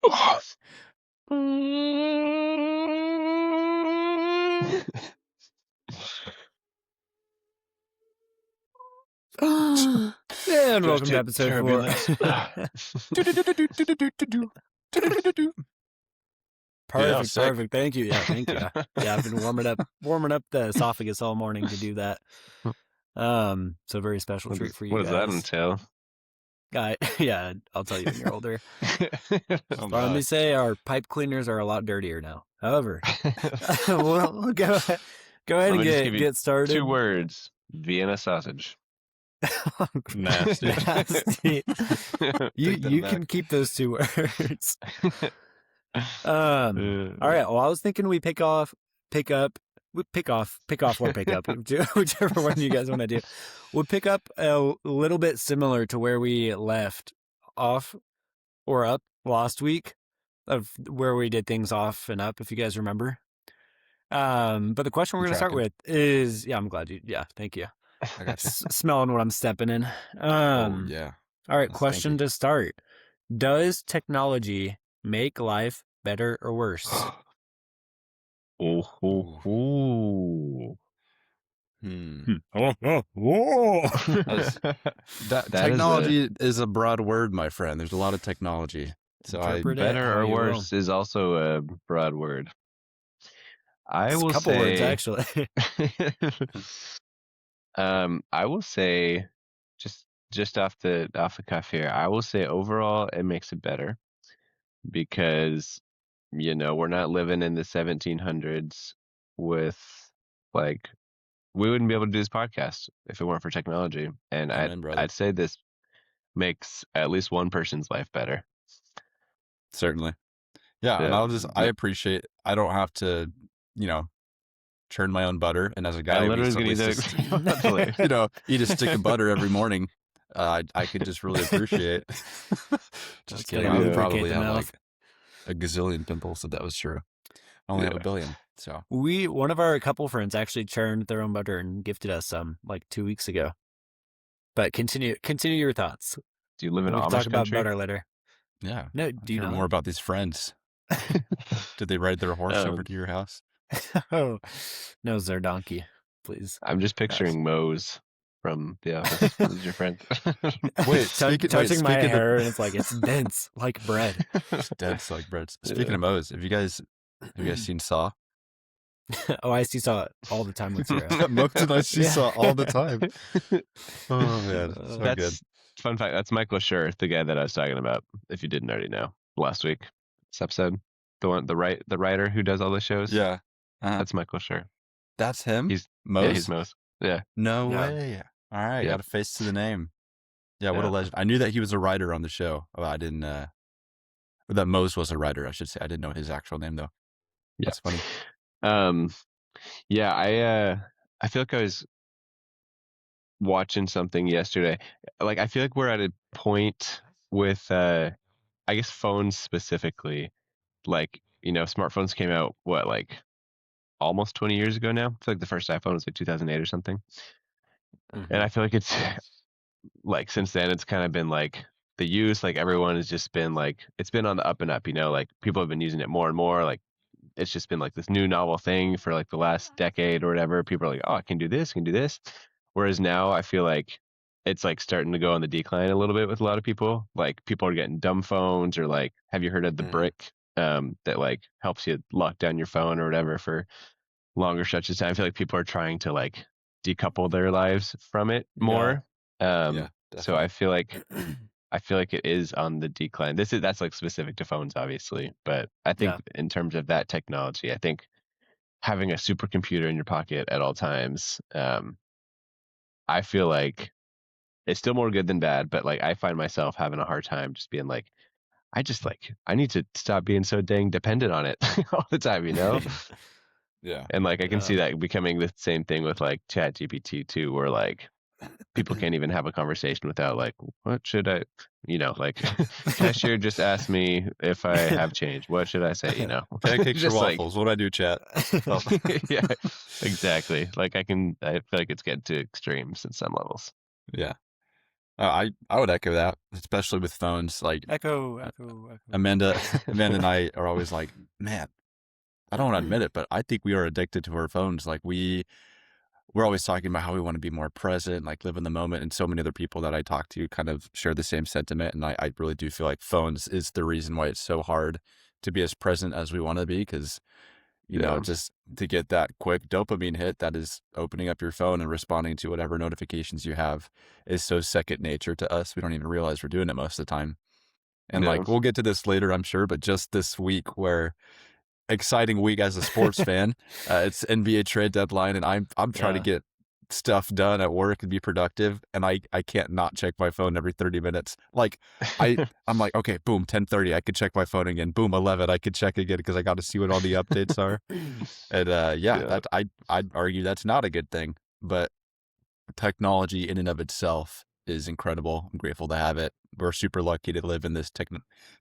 And welcome to episode 4. Perfect. Thank you. Yeah, thank you. Yeah, I've been warming up the esophagus all morning to do that. So very special treat for you what guys. What does that entail? Yeah, I'll tell you when you're older. Let me say our pipe cleaners are a lot dirtier now. However, we'll go ahead and get started. 2 words: Vienna sausage. Nasty. You can keep those 2 words. All right. Well, I was thinking we pick off, whichever one you guys want to do. We'll pick up a little bit similar to where we left off or up last week, of where we did things off and up, if you guys remember. But the question we're going to start with is, I'm glad you, thank you. I got smelling what I'm stepping in. Yeah. All right. Question to start. Does technology make life better or worse? Technology is a broad word, my friend. There's a lot of technology. So better or worse is also a broad word. I will say a couple words, actually. I will say just off the cuff here, I will say overall it makes it better because we're not living in the 1700s with we wouldn't be able to do this podcast if it weren't for technology. And I'd say this makes at least one person's life better. Certainly. Yeah. And I appreciate, I don't have to, churn my own butter. And as a guy, eat a stick of butter every morning. I could just really appreciate. Just kidding. I would probably have a gazillion pimples if that was true. I only have a billion. So one of our couple friends actually churned their own butter and gifted us some 2 weeks ago. But continue your thoughts. Do you live in Amish country? Talk about butter later. Yeah. No, do you know more about these friends? Did they ride their horse over to your house? Oh, no, it's their donkey, please. I'm just picturing Mose from The Office. Who's your friend? Wait, touching my hair, and it's dense like bread. It's dense like bread. Speaking of Mose, have you guys seen Saw? Oh, I see Saw all the time with Zero. Mose and I see Saw all the time. Oh man, so good. Fun fact. That's Michael Schur, the guy that I was talking about. If you didn't already know, last week, this episode, the writer who does all the shows. Yeah, that's Michael Schur. That's him. He's Mose. Yeah, he's Mose. Yeah. No way. All right, got a face to the name. Yeah, what a legend. I knew that he was a writer on the show. Oh, I didn't. That Mose was a writer, I should say. I didn't know his actual name though. Yeah. That's funny. Yeah, I feel like I was watching something yesterday. I feel like we're at a point with I guess phones specifically. Smartphones came out almost 20 years ago now. I feel like the first iPhone was 2008 or something. Mm-hmm. And I feel like it's since then it's kind of been the use, everyone has just been it's been on the up and up, people have been using it more and more. It's just been this new novel thing for the last decade or whatever. People are oh, I can do this. Whereas now I feel like it's starting to go on the decline a little bit with a lot of people. People are getting dumb phones, or have you heard of the brick that helps you lock down your phone or whatever for longer stretches of time? I feel like people are trying to decouple their lives from it more. So I feel like it is on the decline. That's specific to phones, obviously, but I think in terms of that technology, I think having a supercomputer in your pocket at all times, I feel like it's still more good than bad. But I find myself having a hard time just being I need to stop being so dang dependent on it all the time, Yeah. And I can see that becoming the same thing with ChatGPT too, where people can't even have a conversation without what should I, cashier just asked me if I have change. What should I say? Pancakes or waffles? What do I do, chat? Yeah, exactly. I feel like it's getting to extremes in some levels. Yeah. I would echo that, especially with phones. Like Echo. Amanda and I are always like, man, I don't want to admit it, but I think we are addicted to our phones. Like we're always talking about how we want to be more present, like live in the moment. And so many other people that I talk to kind of share the same sentiment. And I really do feel like phones is the reason why it's so hard to be as present as we want to be. Cause, Yeah. just to get that quick dopamine hit that is opening up your phone and responding to whatever notifications you have is so second nature to us. We don't even realize we're doing it most of the time. And Yeah. like, we'll get to this later, I'm sure, but just this week where exciting week as a sports fan. It's NBA trade deadline, and I'm trying to get stuff done at work and be productive, and I can't not check my phone every 30 minutes. Like I'm like, okay, boom, 10:30, I could check my phone again. Boom, 11, I could check again because I got to see what all the updates are. And that I'd argue that's not a good thing, but technology in and of itself is incredible. I'm grateful to have it. We're super lucky to live in this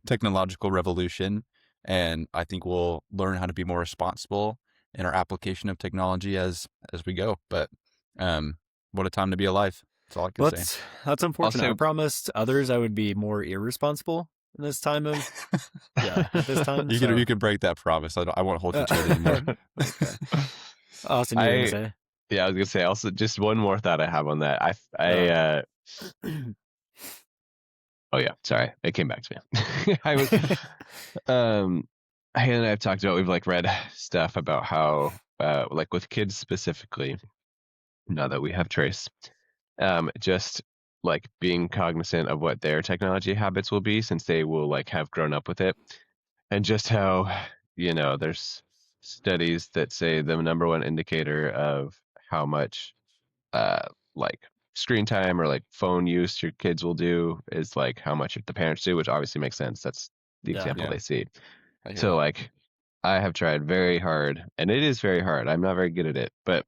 technological revolution. And I think we'll learn how to be more responsible in our application of technology as we go. But what a time to be alive. That's all I can say. That's unfortunate. Also, I promised others I would be more irresponsible in this time of at this time. You can break that promise. I won't hold you to it anymore. Okay. Austin, you're gonna say? Yeah, I was gonna say also just one more thought I have on that. Oh yeah, sorry, it came back to me. I was Hannah and I have talked about, we've like read stuff about how like with kids specifically, now that we have Trace, just like being cognizant of what their technology habits will be since they will like have grown up with it, and just how there's studies that say the number one indicator of how much like screen time or like phone use your kids will do is like how much the parents do, which obviously makes sense. That's the example they see. So like I have tried very hard, and it is very hard. I'm not very good at it, but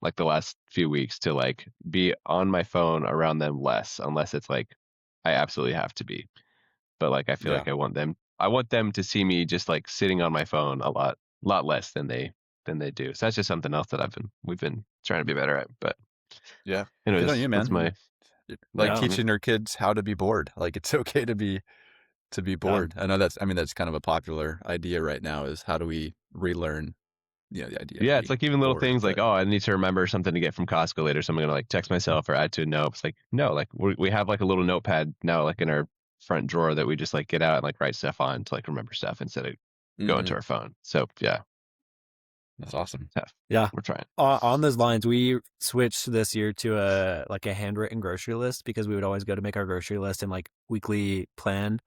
like the last few weeks to like be on my phone around them less, unless it's like I absolutely have to be. But like I feel like I want them to see me just like sitting on my phone a lot less than they do. So that's just something else that we've been trying to be better at. But Yeah. anyways, Good on you, man. that's my teaching your kids how to be bored. Like it's okay to be bored. I know that's kind of a popular idea right now, is how do we relearn the idea. Yeah, it's like even little bored, things like, oh, I need to remember something to get from Costco later, so I'm gonna like text myself or add to a note. It's like, no, like we have like a little notepad now, like in our front drawer, that we just like get out and like write stuff on to like remember stuff instead of going to our phone. So yeah, that's awesome. tough. Yeah, we're trying. On those lines, we switched this year to a handwritten grocery list, because we would always go to make our grocery list and like weekly plan,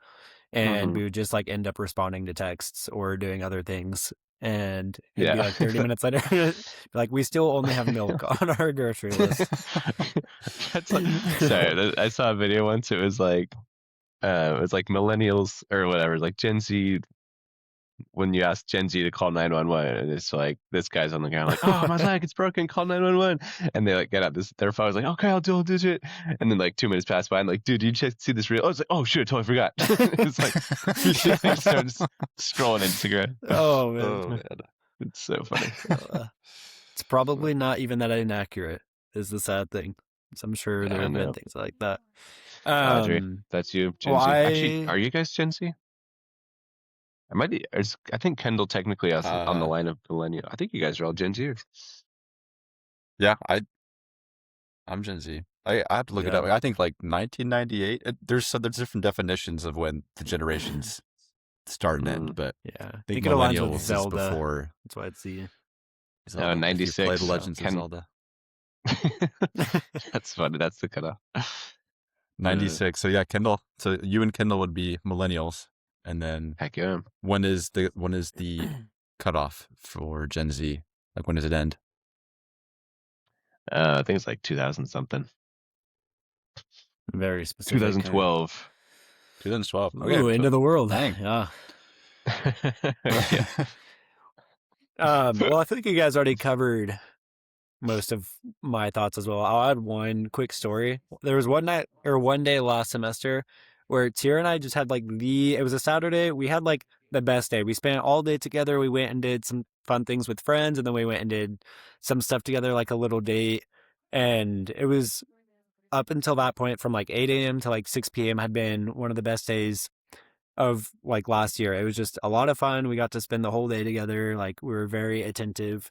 and we would just like end up responding to texts or doing other things. And it'd be like 30 minutes later, like we still only have milk on our grocery list. That's like, sorry, I saw a video once. It was like millennials or whatever, like Gen Z. When you ask Gen Z to call 911, and it's like this guy's on the ground like, oh, my leg, it's broken, call 911, and they like get out their phone, like, okay, I'll do it, and then like 2 minutes pass by, and like, dude, did you see this reel? I was like, oh shit, I totally forgot. It's like I started scrolling Instagram. Oh man, it's so funny. It's probably not even that inaccurate, is the sad thing. So I'm sure there have been things like that. Audrey, that's you, Gen Z. Actually, are you guys Gen Z? I think Kendall technically is on the line of millennial. I think you guys are all Gen Z. Yeah, I'm Gen Z. I have to look it up. I think like 1998. There's different definitions of when the generations start and end, but I think it aligns with millennials Zelda. is before. That's why it's the 96. Played Legends of Zelda. That's funny. That's the cutoff. 96. So yeah, Kendall. So you and Kendall would be millennials, and then heck yeah. When is the cutoff for Gen Z? Like when does it end? I think it's like 2000 something. Very specific. 2012. 2012. Okay, ooh, end of the world. Dang. Yeah. Well, I think you guys already covered most of my thoughts as well. I'll add one quick story. There was one day last semester where Tira and I just had like it was a Saturday. We had like the best day. We spent all day together. We went and did some fun things with friends, and then we went and did some stuff together, like a little date. And it was up until that point, from like 8 a.m. to like 6 p.m. had been one of the best days of like last year. It was just a lot of fun. We got to spend the whole day together. Like we were very attentive.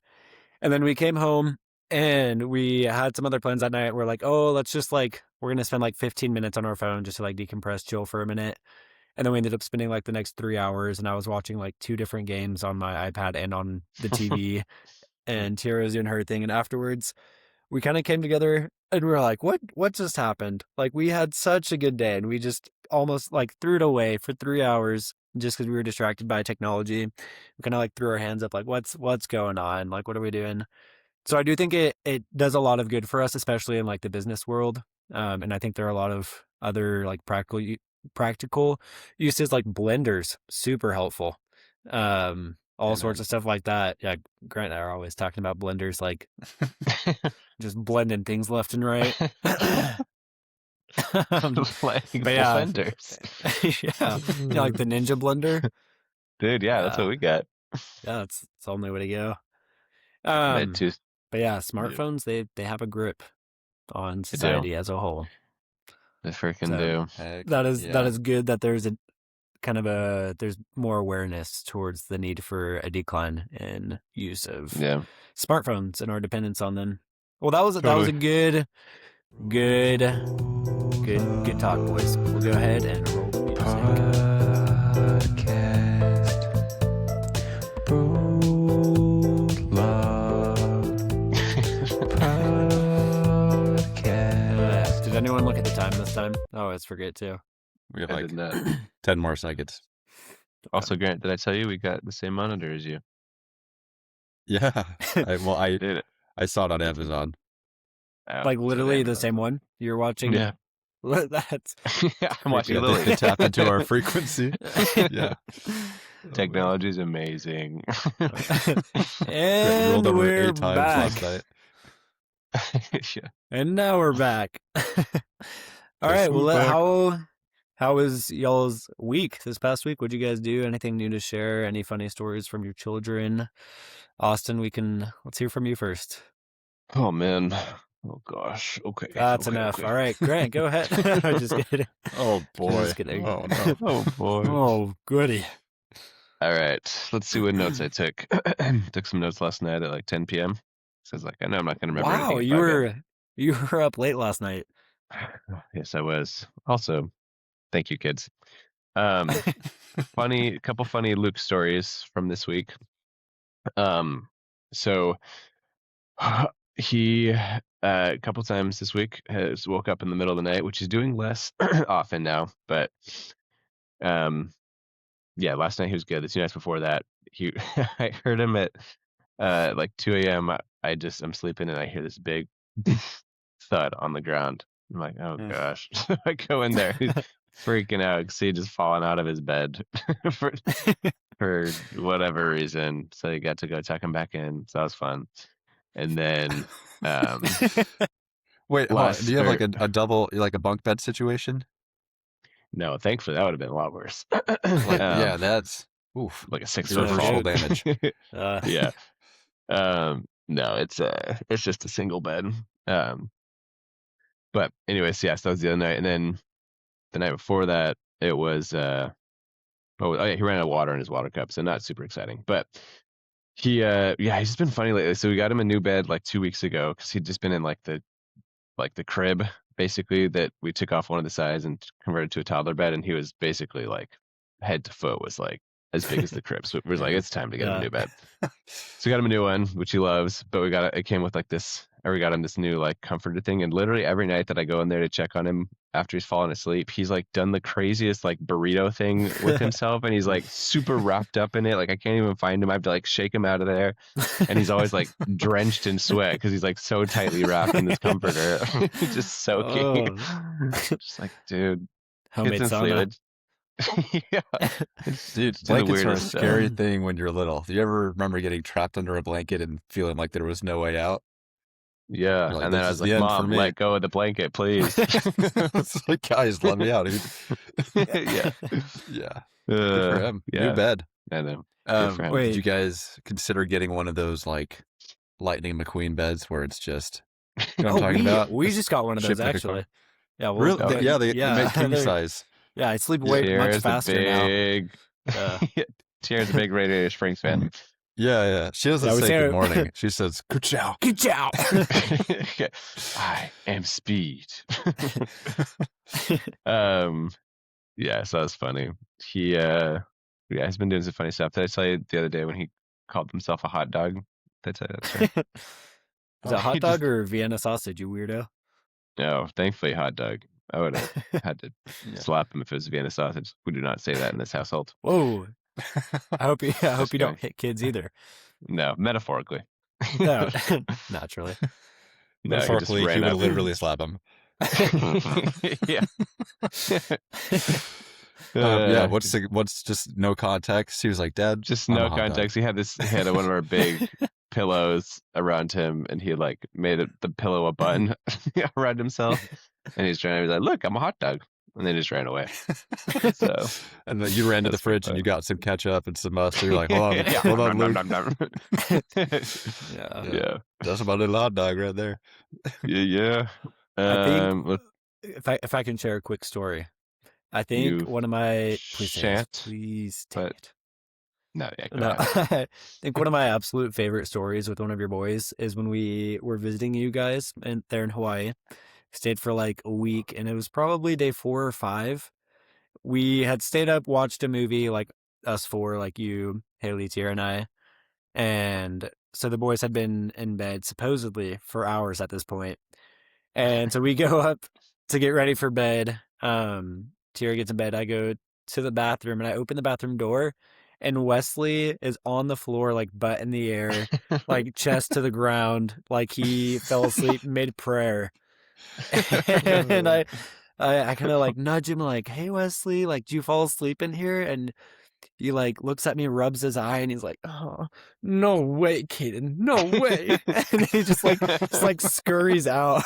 And then we came home and we had some other plans that night. We're like, oh, let's just like, we're going to spend like 15 minutes on our phone just to like decompress, chill for a minute. And then we ended up spending like the next 3 hours, and I was watching like 2 different games on my iPad and on the TV, and Tara was doing her thing. And afterwards, we kind of came together and we were like, what just happened? Like we had such a good day, and we just almost like threw it away for 3 hours just because we were distracted by technology. We kind of like threw our hands up, like, what's going on? Like, what are we doing? So I do think it does a lot of good for us, especially in like the business world. And I think there are a lot of other like practical uses, like blenders, super helpful. All sorts of stuff like that. Yeah, Grant and I are always talking about blenders, like just blending things left and right. Like But yeah, blenders. yeah, like the Ninja blender. Dude, yeah, that's what we got. Yeah, it's the only way to go. Made two. But yeah, smartphones, they have a grip on They do. society as a whole. They freaking So, do. Heck, That is yeah. good that there's a kind of there's more awareness towards the need for a decline in use of Yeah. smartphones and our dependence on them. Well, that was a Totally. good talk, boys. We'll go ahead and roll the music. Podcast. Broad love. Podcast. Did anyone look at the time this time? Oh, I forget too. We have I like did not. 10 more seconds. Also, Grant, did I tell you we got the same monitor as you? Yeah. I Did it. I saw it on Amazon. Oh, Like so literally there the same one you're watching. Yeah. That's Yeah, I'm watching Yeah, Lily. they tap into our frequency. Yeah. Technology is amazing. And Rolled over we're 8 times back. last night. Yeah. And now we're back. All Guess right. who's Well, back? how was y'all's week this past week? What'd you guys do? Anything new to share? Any funny stories from your children? Austin, let's hear from you first. Oh man. Oh gosh. Okay. That's okay, enough. okay. All right, Grant, go ahead. I'm just kidding. Oh boy. Just kidding. Oh no. Oh boy. Oh, goody. All right. Let's see what notes I took. Took some notes last night at like 10 p.m. Says like I know I'm not gonna remember Wow, anything. you were up late last night. Yes, I was. Also, thank you, kids. Couple funny Luke stories from this week. So he a couple times this week has woke up in the middle of the night, which he's doing less often now. But yeah, last night he was good. The 2 nights before that, I heard him at like 2 a.m. I'm sleeping and I hear this big thud on the ground. I'm like, oh gosh. I go in there, he's freaking out because he just fallen out of his bed for whatever reason. So he got to go tuck him back in. So that was fun. And then Wait, hold on. Do you have like a double, like a bunk bed situation? no, thankfully that would have been a lot worse. Yeah, that's like a 6 irreversible foot fall damage. Yeah. No, it's just a single bed. But anyways, yes, that was the other night. And then the night before that, it was yeah, he ran out of water in his water cup, so not super exciting. But he's just been funny lately. So we got him a new bed like 2 weeks ago because he'd just been in like the crib basically that we took off one of the sides and converted to a toddler bed, and he was basically like head to foot was like as big as the crib. So it was like, it's time to get him a new bed. So we got him a new one, which he loves, but it came with like this, or we got him this new like comforter thing. And literally every night that I go in there to check on him after he's fallen asleep, he's like done the craziest like burrito thing with himself. And he's like super wrapped up in it. Like I can't even find him. I have to like shake him out of there. And he's always like drenched in sweat because he's like so tightly wrapped in this comforter. He's just soaking. Just like, dude, Homemade get some sauna. sleep. Yeah, Dude, the blankets are a weirdest stuff. scary thing when you're little. Do you ever remember getting trapped under a blanket and feeling like there was no way out? Yeah, You're like, and then "This I is was the like, end for Mom, me." let go of the blanket, please. It's like, guys, let me out, dude. Yeah. Yeah. Good for him. Yeah. New bed. I know. Good for him. Wait. Did you guys consider getting one of those like Lightning McQueen beds where it's just You know what I'm talking about? we just got one of those Shaped like a actually. car. Yeah, well, Really? Yeah, they make king size. Yeah, I sleep way much Tierra's a faster now. big. Tierra's a big Radiator Springs fan. Yeah. She doesn't Yeah, we say say good it- morning. She says good chow. Good job. I am speed. Yeah, so that's funny. He's been doing some funny stuff. Did I tell you the other day when he called himself a hot dog? Did I tell you that story? Is it hot He dog just- or Vienna sausage, you weirdo? No, thankfully hot dog. I would have had to Yeah. slap him if it was Vienna sausage. We do not say that in this household. Whoa. I hope you Just don't kidding. hit kids either. No, metaphorically. No, naturally. No, he just Metaphorically, he ran would up. literally slap him. Yeah. Yeah. What's just no context? He was like, Dad, Just I'm a no hot dog." context. He had one of our big pillows around him, and he like made the pillow a bun around himself, and he's trying to be like, "Look, I'm a hot dog," and then he just ran away. So And then you ran to the that's pretty fridge and you funny. got some ketchup and some mustard. You're like, hold on, Yeah. hold on, Luke. Yeah. Yeah. That's my little hot dog right there. Yeah. I think Let's- if I can share a quick story, I think You one of my shan't, please take but- it. no, yeah, go No, ahead. I think one of my absolute favorite stories with one of your boys is when we were visiting you guys there in Hawaii. Stayed for like a week, and it was probably day 4 or 5. We had stayed up, watched a movie, like us four, like you, Haley, Tier, and I. And so the boys had been in bed supposedly for hours at this point. And so we go up to get ready for bed. Tier gets in bed. I go to the bathroom and I open the bathroom door, and Wesley is on the floor, like butt in the air, like chest to the ground, like he fell asleep mid prayer. And I kind of like nudge him, like, "Hey Wesley, like, do you fall asleep in here?" And he like looks at me, rubs his eye, and he's like, "Oh, no way, Caden, no way!" And he just like scurries out.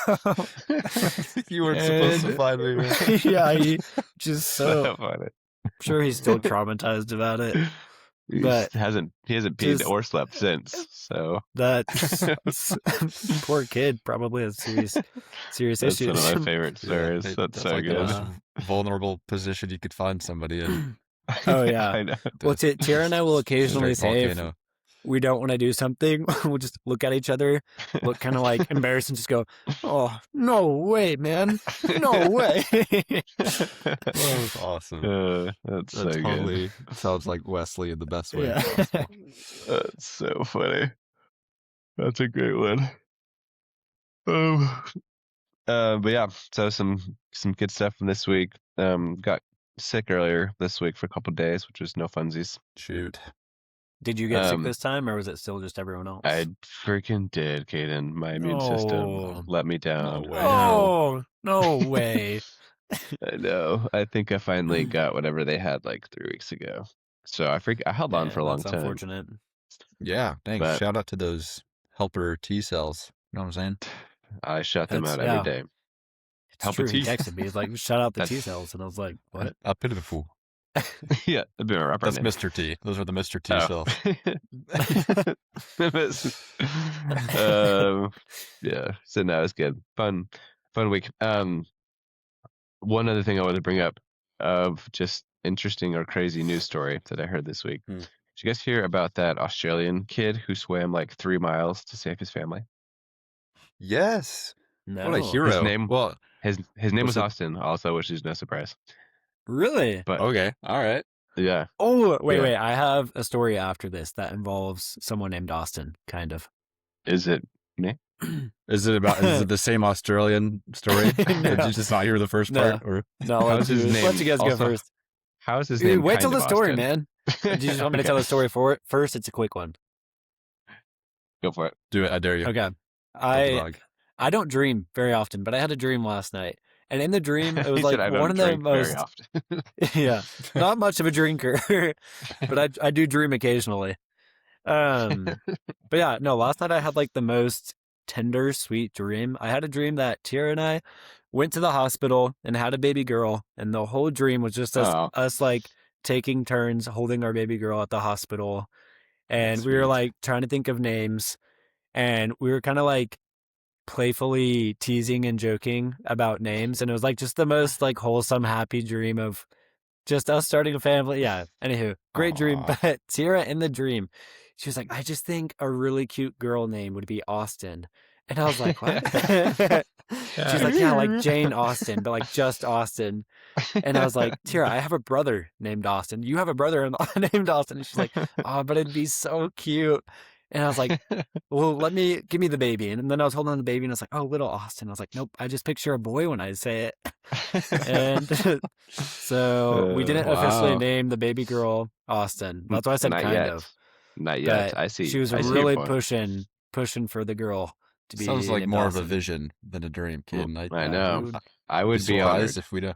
You weren't supposed to And- find me, man. Yeah, he just so funny. I'm sure he's still traumatized about it. He But hasn't peed just- or slept since. So That's poor kid probably has serious that's issues. one of my favorite stories. Yeah, That's so like good. the most vulnerable position you could find somebody in. Oh, yeah. I know. Well, Tiara and I will occasionally Straight say if volcano. we don't want to do something, we'll just look at each other, look kind of like embarrassed, and just go, "Oh, no way, man, no way." That's awesome. That's so That good. totally sounds like Wesley in the best way Yeah. possible. That's so funny. That's a great one. But yeah, so some good stuff from this week. Got sick earlier this week for a couple days, which was no funsies. Shoot. Did you get sick Um, this time, or was it still just everyone else? I freaking did, Caden. My immune system No. let me down. No way. Oh, no way. I know. I think I finally got whatever they had like 3 weeks ago. So I held on Yeah, for a long that's time. unfortunate. Yeah, thanks. But- Shout out to those helper T cells. You know what I'm saying? I shut them That's- out yeah. every day. It's Help true. a He T. texted me. He's like, "Shout out the That's- T cells," and I was like, "What?" Up into the fool. Yeah, that'd be my rapper That's name. Mr. T. Those are the Mr. T Oh. cells. Yeah. So no, it's good. Fun week. One other thing I wanted to bring up of just interesting or crazy news story that I heard this week. Hmm. Did you guys hear about that Australian kid who swam like 3 miles to save his family? Yes. No. What a hero. His name- Well, His name Was was it- Austin, also, which is no surprise. Really? But okay. All right. yeah, Oh, wait, Yeah. wait. I have a story after this that involves someone named Austin, kind of. is it me? Is it the same Australian story? No. Did you just not hear the first No. part? Or No, How's let's, his let's let name? you guys go Also, first. How is his Dude, name? wait kind till the of story, Austin? man. Do you just want me to tell the story first? It's a quick one. Go for it. do it? I dare you. Okay. Out the I dog. I don't dream very often, but I had a dream last night. And in the dream, it was He like said, I one don't of the drink very most often. yeah, not much of a drinker, but I do dream occasionally. But yeah, no, last night I had like the most tender, sweet dream. I had a dream that Tira and I went to the hospital and had a baby girl, and the whole dream was just Oh. us like taking turns holding our baby girl at the hospital. And That's we were sweet. like trying to think of names, and we were kind of like playfully teasing and joking about names, and it was like just the most like wholesome, happy dream of just us starting a family. Yeah. Anywho, great dream. Aw. But Tira in the dream, she was like, I just think a really cute girl name would be Austin. And I was like, what? She's like, yeah, like Jane Austen, but like just Austin. And I was like, Tira, I have a brother named Austin. You have a brother named Austin. And she's like, oh, but it'd be so cute. And I was like, well, give me the baby. And then I was holding on the baby and I was like, oh, little Austin. I was like, nope, I just picture a boy when I say it. And so we didn't officially Wow. name the baby girl Austin. That's why I said Not kind yet. of. Not yet. But I see. she was I see your really point. pushing for the girl to be Sounds like named more Austin. of a vision than a dream, kid. And I know. Dude, I would be honored. if we don't.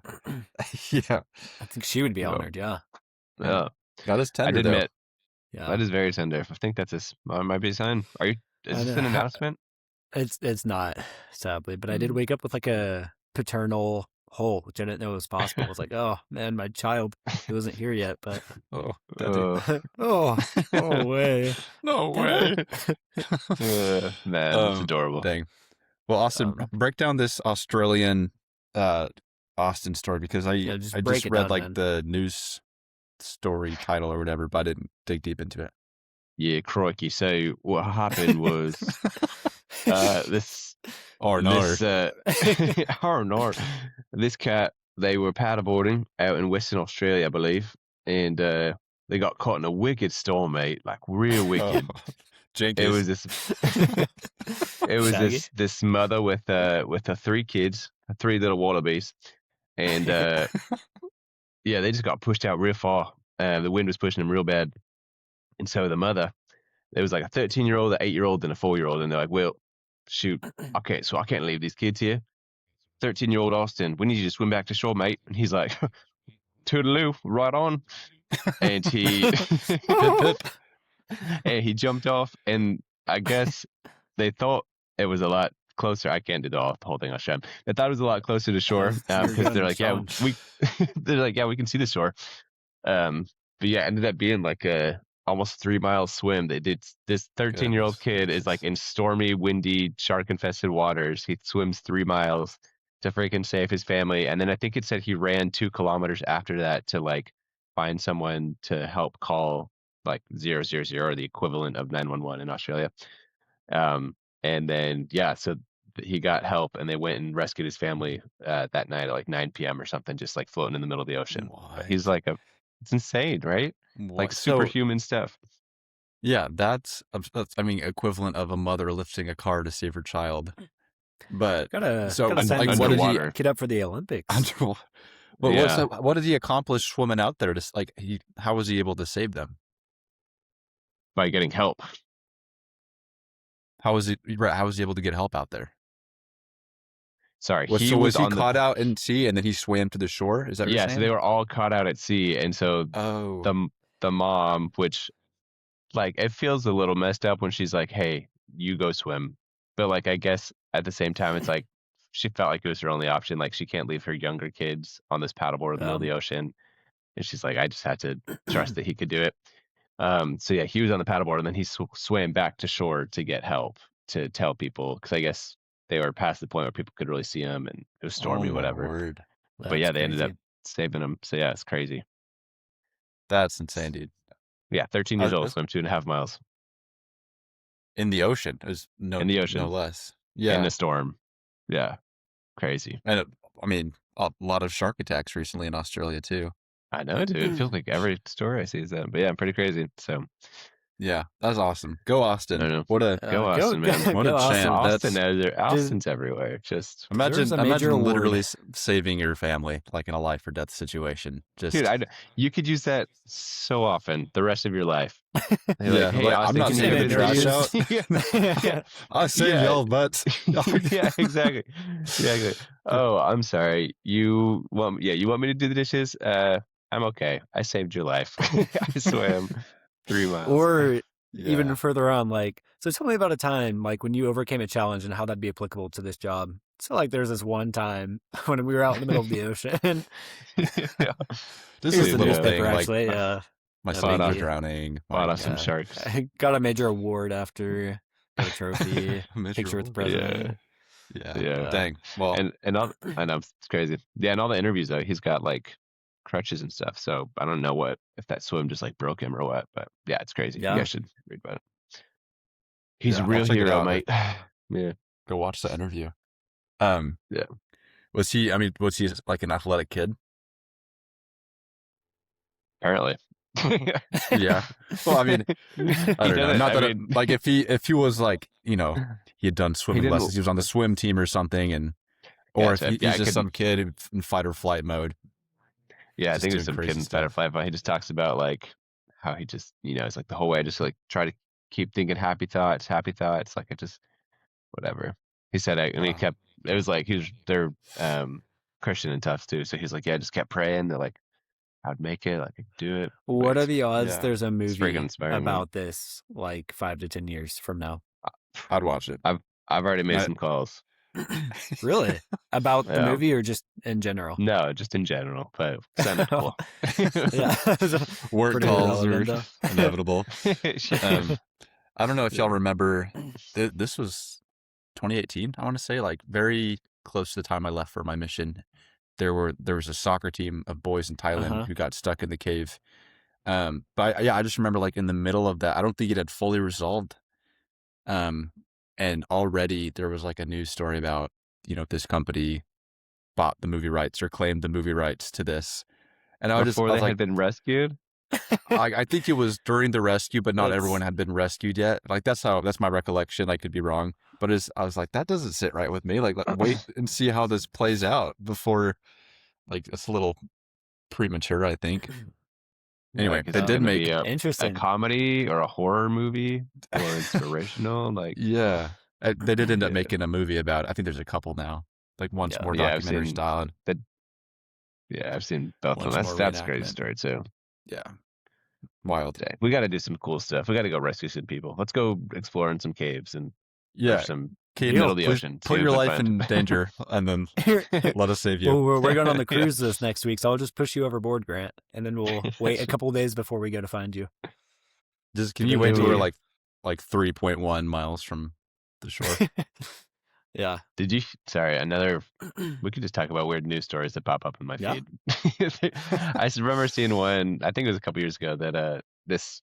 Yeah. I think she would be No. honored. Yeah. Yeah. That is tender, I did though. admit Yeah. that is very tender. I think that's might be a sign. Is I this know. an announcement? It's not, sadly, but I did wake up with like a paternal hole, which I didn't know was possible. I was like, oh man, my child, he wasn't here yet, but Oh, no way. No way. Man, that's adorable. Dang. Well, Austin, break down this Australian Austin story, because I just I break just it read down, like man. the news story title or whatever, but I didn't dig deep into it. Yeah, crikey. So what happened was this Or no. this cat, they were paddleboarding out in Western Australia, I believe, and they got caught in a wicked storm, mate. Like real wicked. Jenkins. It was this this mother with her 3 kids, 3 little wallabies, and yeah, they just got pushed out real far. The wind was pushing them real bad, and so the mother, there was like a 13-year-old, an 8-year-old, and a 4-year-old, and they're like, well, shoot, okay, so I can't leave these kids here. 13-year-old Austin, we need you to swim back to shore, mate. And he's like, toodaloo, right on. And he and he jumped off, and I guess they thought it was a lot closer. I can't do the whole thing on Shem. They thought it was a lot closer to shore because they're like, yeah, we can see the shore. But yeah, it ended up being like a almost 3 mile swim. They did. This 13-year-old kid is like in stormy, windy, shark-infested waters. He swims 3 miles to freaking save his family, and then I think it said he ran 2 kilometers after that to like find someone to help call like 000, or the equivalent of 911 in Australia. And then yeah, so he got help, and they went and rescued his family that night at like 9 p.m. or something, just like floating in the middle of the ocean. But he's like it's insane, right? Like superhuman stuff. Yeah, that's I mean, equivalent of a mother lifting a car to save her child. But gotta like, send what did he kid up for the Olympics? But what did he accomplish swimming out there? Just like how was he able to save them? By getting help. How was he able to get help out there? Sorry, was he caught out in sea and then he swam to the shore? Is that what you're saying? So they were all caught out at sea, and so the mom, which like it feels a little messed up when she's like, "Hey, you go swim," but like I guess at the same time it's like she felt like it was her only option. Like she can't leave her younger kids on this paddleboard in the middle of the ocean, and she's like, I just had to trust that he could do it. So yeah, he was on the paddleboard, and then he swam back to shore to get help, to tell people, because I guess they were past the point where people could really see him, and it was stormy, whatever. But yeah, they ended up saving him. So yeah, it's crazy. That's insane, dude. Yeah, 13 years old, swim 2.5 miles in the ocean. It was in the ocean, no less. Yeah, in a storm. Yeah, crazy. And I mean, a lot of shark attacks recently in Australia too. I know, dude. It feels like every story I see is that. But yeah, pretty crazy. So yeah, that's awesome. Go Austin. What a go Austin, man. What a champ. Austin's everywhere. Just imagine literally saving your family, like in a life or death situation. Just dude, you could use that so often the rest of your life. Yeah, hey, I'm not saving the trash out. Yeah. I saved y'all butts. Yeah, exactly. Yeah, exactly. Oh, I'm sorry. You want me to do the dishes? I'm okay. I saved your life. I swam 3 miles. Or even further on, like, so tell me about a time like when you overcame a challenge and how that'd be applicable to this job. So like there's this one time when we were out in the middle of the ocean. Yeah. This is a little thing, actually. Like, my son was drowning. Bought us some sharks. I got a major award after, got a trophy, picture with the president. Yeah. Dang. Well, And all I know it's crazy. Yeah, and all the interviews though, he's got like crutches and stuff. So I don't know if that swim just like broke him or what. But yeah, it's crazy. You Yeah. guys should read about it. He's yeah, a I'll real check it hero, out. mate. Yeah. Go watch the interview. Yeah. Was he? I mean, was he like an athletic kid? Apparently. Yeah. Well, I mean, I don't know. Not that like if he was like, you know, he had done swimming didn't- lessons, he was on the swim team or something, and or if he's just some kid in fight or flight mode. Yeah, I just think doing there's some crazy kid in fight or stuff. flight, but he just talks about like how he just, it's like the whole way I just like try to keep thinking happy thoughts. Like I just whatever. He said, I mean, he Wow. kept, it was like they're Christian and tough too. So he's like, yeah, I just kept praying that like I'd make it, like I could do it. What Like, are the odds Yeah. there's a it's freaking movie inspiring, man. about this like 5 to 10 years from now? I'd watch it. I've already made some calls. Really? About the Yeah. movie or just in general? No, just in general, but sounded cool. Yeah. Work Pretty calls are relevant, though. inevitable. I don't know if y'all remember, this was 2018, I want to say, like very close to the time I left for my mission. There was a soccer team of boys in Thailand who got stuck in the cave. But I just remember like in the middle of that, I don't think it had fully resolved. And already there was like a news story about, this company bought the movie rights or claimed the movie rights to this. And I was Before they like, had been rescued? I think it was during the rescue, but not everyone had been rescued yet. Like that's my recollection. I could be wrong, but I was like, that doesn't sit right with me. Like wait and see how this plays out before. Like it's a little premature, I think. Anyway, Like, they did make a Interesting. comedy or a horror movie or inspirational. Like, yeah, they did end up making a movie about it. I think there's a couple now. Like one's more documentary style. Yeah, I've seen both of them. That's a great story too. Yeah, wild. We got to do some cool stuff. We got to go rescue some people. Let's go explore in some caves and some middle of the ocean. Put your life in danger and then let us save you. Well, we're going on the cruise this next week, so I'll just push you overboard, Grant, and then we'll wait a couple of days before we go to find you. Can you wait till we're like 3.1 miles from the shore? Yeah. Did you? Sorry, we could just talk about weird news stories that pop up in my feed. I remember seeing one. I think it was a couple years ago that it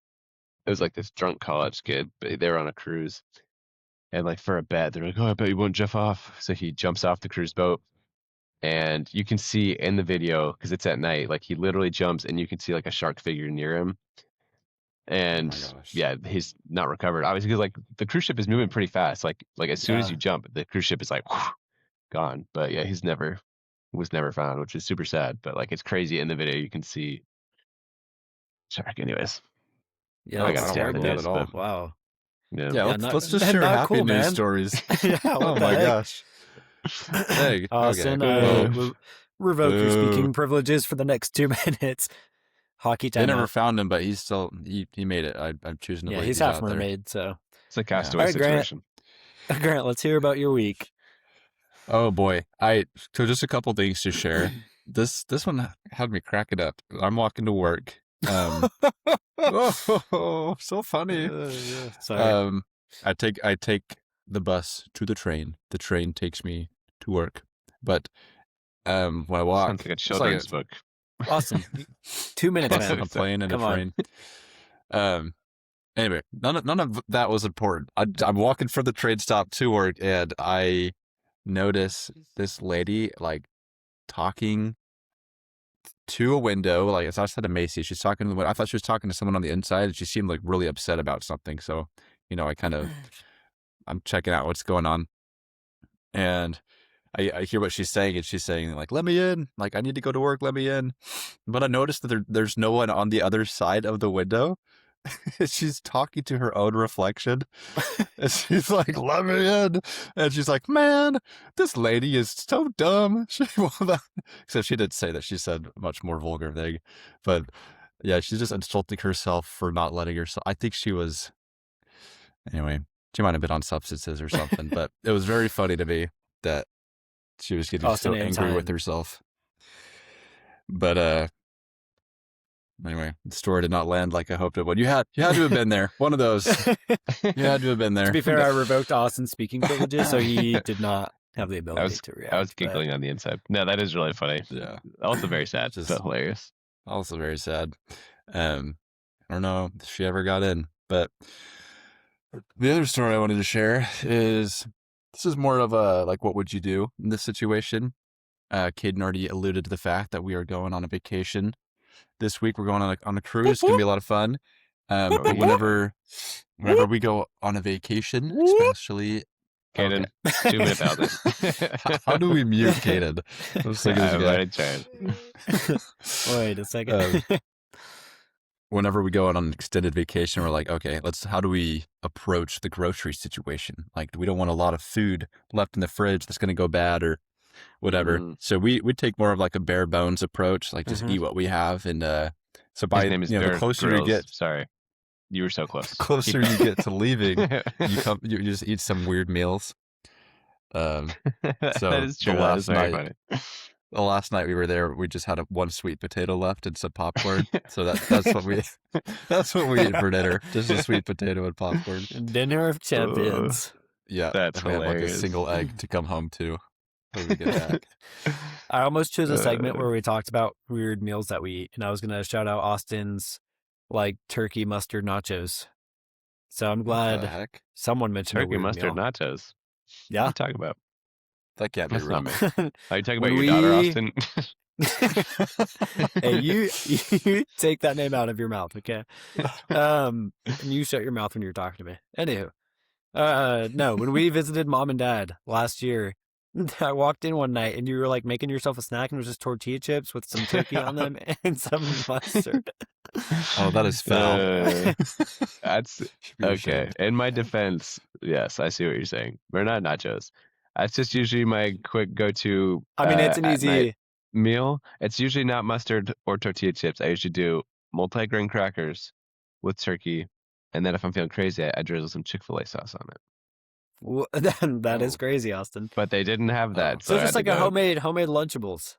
was like this drunk college kid, but they were on a cruise, and like for a bet, they're like, "Oh, I bet you won't jump off." So he jumps off the cruise boat, and you can see in the video because it's at night, like he literally jumps, and you can see like a shark figure near him. And yeah, he's not recovered. Obviously, because like the cruise ship is moving pretty fast. Like as soon as you jump, the cruise ship is like whew, gone. But yeah, was never found, which is super sad. But like it's crazy in the video. You can see shark. Anyways, Yeah, I got terrible news, at all. Wow. Yeah, let's just share happy news stories. Yeah, oh my gosh. Hey, Austin, revoke your speaking privileges for the next 2 minutes. Hockey time. They never found him, but he's still he made it. I'm choosing to believe he's half mermaid, so it's a castaway situation. Grant, let's hear about your week. Oh boy, so just a couple things to share. This one had me cracking up. I'm walking to work. Oh, so funny. Sorry. I take the bus to the train. The train takes me to work. But when I walk, sounds like a children's book. Awesome. 2 minutes, man. I'm playing in a train. Anyway, none of that was important. I'm walking from the train stop to work, and I notice this lady like talking to a window. Like it's outside of Macy's. She's talking to the window. I thought she was talking to someone on the inside, and she seemed like really upset about something. So, I'm checking out what's going on, and I hear what she's saying, and she's saying like, "Let me in. Like I need to go to work. Let me in." But I noticed that there's no one on the other side of the window. She's talking to her own reflection, and she's like, "Let me in," and she's like, "Man, this lady is so dumb." Except she did say that. She said a much more vulgar thing, but yeah, she's just insulting herself for not letting herself. I think she was. Anyway, she might have been on substances or something, but it was very funny to me that she was getting so angry with herself. But anyway, the story did not land like I hoped it would. You had to have been there. One of those. You had to have been there. To be fair, I revoked Austin's speaking privileges, so he did not have the ability to react. I was giggling on the inside. No, that is really funny. Yeah. Also very sad, but hilarious. Also very sad. I don't know if she ever got in, but the other story I wanted to share is this is more of a like, what would you do in this situation? Caden already alluded to the fact that we are going on a vacation this week. We're going on a cruise. It's gonna be a lot of fun. But whenever we go on a vacation, especially Caden, 2 minute pause. How do we mute Caden? Wait a second. Whenever we go on an extended vacation, we're like, okay, how do we approach the grocery situation? Like, we don't want a lot of food left in the fridge that's going to go bad or whatever. So we take more of like a bare bones approach, like just eat what we have. And so by, His name is the closer you get, sorry, you were so close. The closer you get to leaving, you just eat some weird meals. So that is true. The last night we were there, we just had one sweet potato left and some popcorn. So that's what we eat for dinner. Just a sweet potato and popcorn. Dinner of champions. Yeah, that's we hilarious. have like a single egg to come home to when we get back. I almost chose a segment where we talked about weird meals that we eat, and I was gonna shout out Austin's like turkey mustard nachos. So I'm glad someone mentioned turkey mustard nachos. Yeah, what are you talking about? That can't be real. Are you talking about your daughter, Austin? Hey, you take that name out of your mouth, okay? And you shut your mouth when you're talking to me. Anywho, no, when we visited mom and dad last year, I walked in one night and you were like making yourself a snack and it was just tortilla chips with some turkey on them and some mustard. Oh, that is foul. That's okay. In my defense, yes, I see what you're saying. We're not nachos. That's just usually my quick go-to. I mean, it's an easy meal. It's usually not mustard or tortilla chips. I usually do multi-grain crackers with turkey, and then if I'm feeling crazy, I drizzle some Chick-fil-A sauce on it. Well, that is crazy, Austin. But they didn't have that. So just like a homemade Lunchables.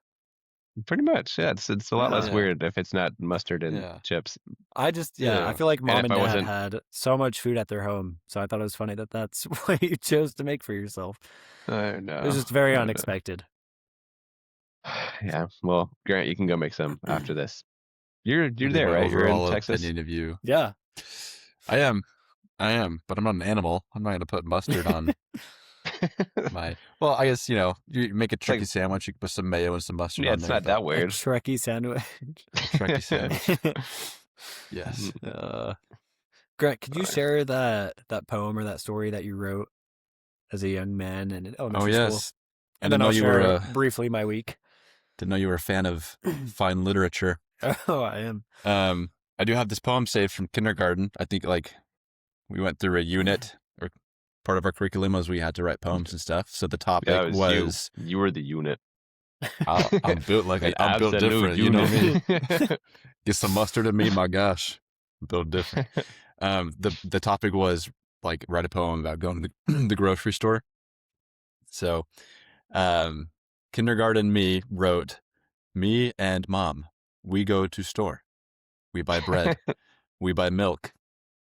Pretty much, yeah. It's a lot less weird if it's not mustard and chips. I feel like mom and dad had so much food at their home, so I thought it was funny that that's what you chose to make for yourself. I know. It was just very unexpected. Yeah. Well, Grant, you can go make some after this. You're there, right? You're in Texas. Of you. Yeah. I am, but I'm not an animal. I'm not going to put mustard on well, I guess, you make a turkey sandwich, you can put some mayo and some mustard on there. It's not that weird. A Trekkie sandwich. Trekkie sandwich. Yes. Grant, could you share that poem or that story that you wrote as a young man in elementary school? Yes. And then I'll share briefly my week. Didn't know you were a fan of fine literature. Oh, I am. I do have this poem saved from kindergarten. I think we went through a unit or part of our curriculum was we had to write poems and stuff. So the topic was you were the unit. I'm built I'm built different. You know me. Get some mustard in me, my gosh. I'm built different. The topic was write a poem about going to the grocery store. So, kindergarten me wrote, "Me and mom, we go to store. We buy bread. We buy milk.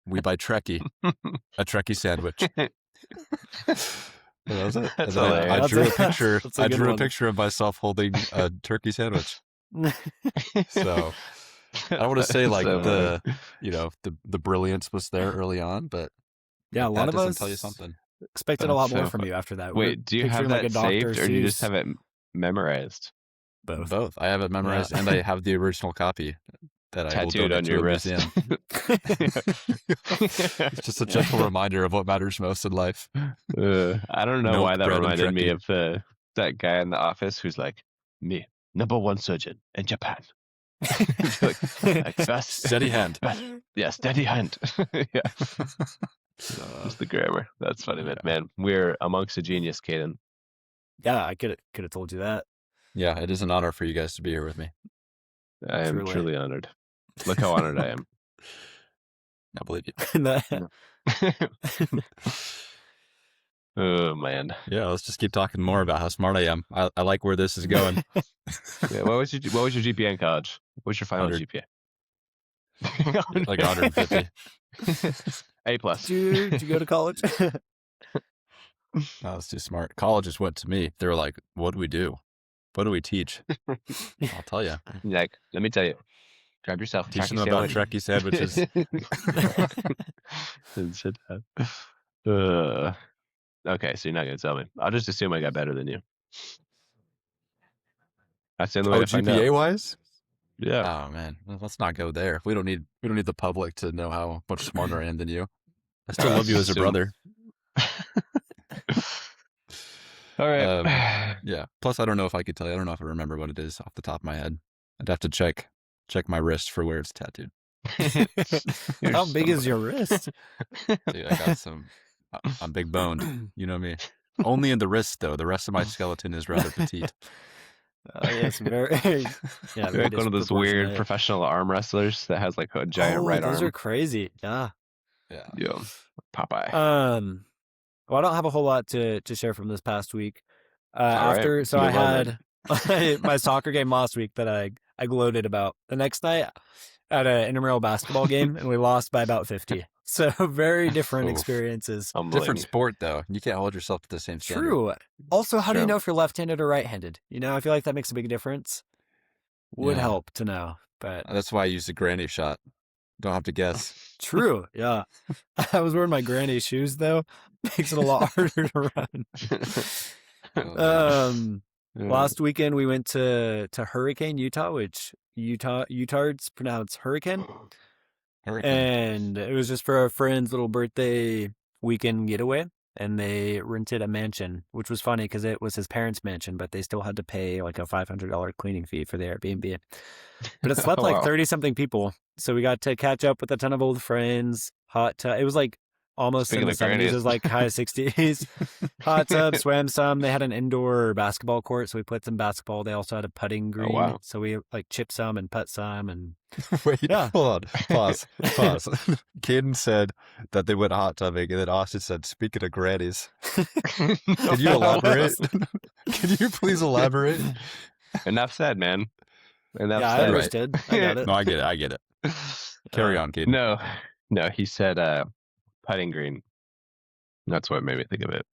We buy Trekkie. A Trekkie sandwich." That was it. I drew a picture. I drew a picture of myself holding a turkey sandwich. So I don't want to say the brilliance was there early on, but yeah, a lot of us tell you something. Expected a lot more from you after that. Wait, do you have that saved or do you just have it memorized? Both. I have it memorized and I have the original copy that I will tattooed on your wrist. It's just a gentle reminder of what matters most in life. I don't know why that reminded me of that guy in the office who's like, "Me, #1 surgeon in Japan." Steady hand. Yeah, steady hand. Yeah. Just the grammar. That's funny, man. We're amongst a genius, Caden. Yeah, I could have told you that. Yeah, it is an honor for you guys to be here with me. I am truly honored. Look how honored I am. I believe you. Oh, man. Yeah, let's just keep talking more about how smart I am. I like where this is going. Yeah, what was your GPA in college? What's your final GPA? Like 150. A+. Did you go to college? That's too smart. Colleges went to me. They were like, "What do we do? What do we teach?" I'll tell you. Like, let me tell you. Grab yourself a Teach turkey them about sandwich. Trekkie sandwiches. Okay, so you're not gonna tell me. I'll just assume I got better than you. That's the only way Oh, to find out. GPA wise? Yeah. Oh man, let's not go there. We don't need the public to know how much smarter I am than you. I still love you as a Assume. brother. All right. Yeah. Plus, I don't know if I could tell you. I don't know if I remember what it is off the top of my head. I'd have to check my wrist for where it's tattooed. How big is your wrist? Dude, I got some. I'm big boned. You know me. Only in the wrist, though. The rest of my skeleton is rather petite. Yes, very. Yeah, You're very like one of those weird disproportionate. professional arm wrestlers that has like a giant right those arm. are crazy. Yeah. Yeah. Yeah. Popeye. Well, I don't have a whole lot to share from this past week. All right. So I Move on, had my soccer game last week that I gloated about. The next night, at an intramural basketball game, and we lost by about 50. So very different Oof. experiences. Humbling. Different sport, though. You can't hold yourself to the same standard. True. Also, how do you True. know if you're left-handed or right-handed? You know, I feel like that makes a big difference. Would Yeah. help to know, but That's why I use the granny shot. Don't have to guess. true. Yeah. I was wearing my granny's shoes though. Makes it a lot harder to run. Oh, Last weekend we went to Hurricane, Utah, which Utards pronounce hurricane. Hurricane. And it was just for a friend's little birthday weekend getaway. And they rented a mansion, which was funny because it was his parents' mansion, but they still had to pay like a $500 cleaning fee for the Airbnb. But it slept like 30-something people. So we got to catch up with a ton of old friends. Hot tub. It was like almost Speaking in the of 70s. grannies. It was like high 60s. Hot tub, swam some. They had an indoor basketball court, so we played some basketball. They also had a putting green. wow. So we like chipped some and putt some. And Wait, Yeah. hold on. Pause. Caden said that they went hot tubbing, and then Austin said, "Speaking of grannies." Can you elaborate? Can you please elaborate? Enough said, man. Enough yeah, I said. understood. I got it. No, I get it. Carry on, Caden. No, he said putting green. That's what made me think of it.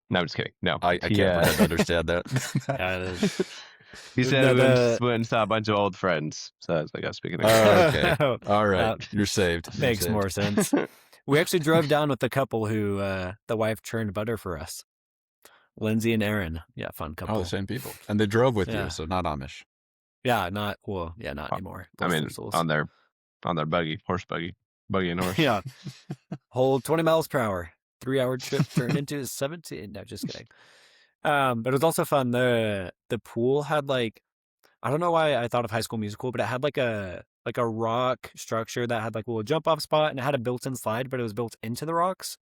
No, I'm just kidding. No, I can't pretend to understand that. Yeah, it is. he said we The- went and saw a bunch of old friends. So I was like, I was speaking of Okay. All right. That You're saved. You're makes saved. more sense. We actually drove down with the couple who the wife churned butter for us. Lindsay and Aaron. Yeah, fun couple. Oh, the same people. And they drove with Yeah. you, so not Amish. Yeah, not anymore. I Bless mean, their souls. on their horse buggy and horse. Yeah. Whole 20 miles per hour. 3-hour trip turned into 17. No, just kidding. But it was also fun. The pool had like, I don't know why I thought of High School Musical, but it had like a rock structure that had like a little jump off spot, and it had a built-in slide, but it was built into the rocks.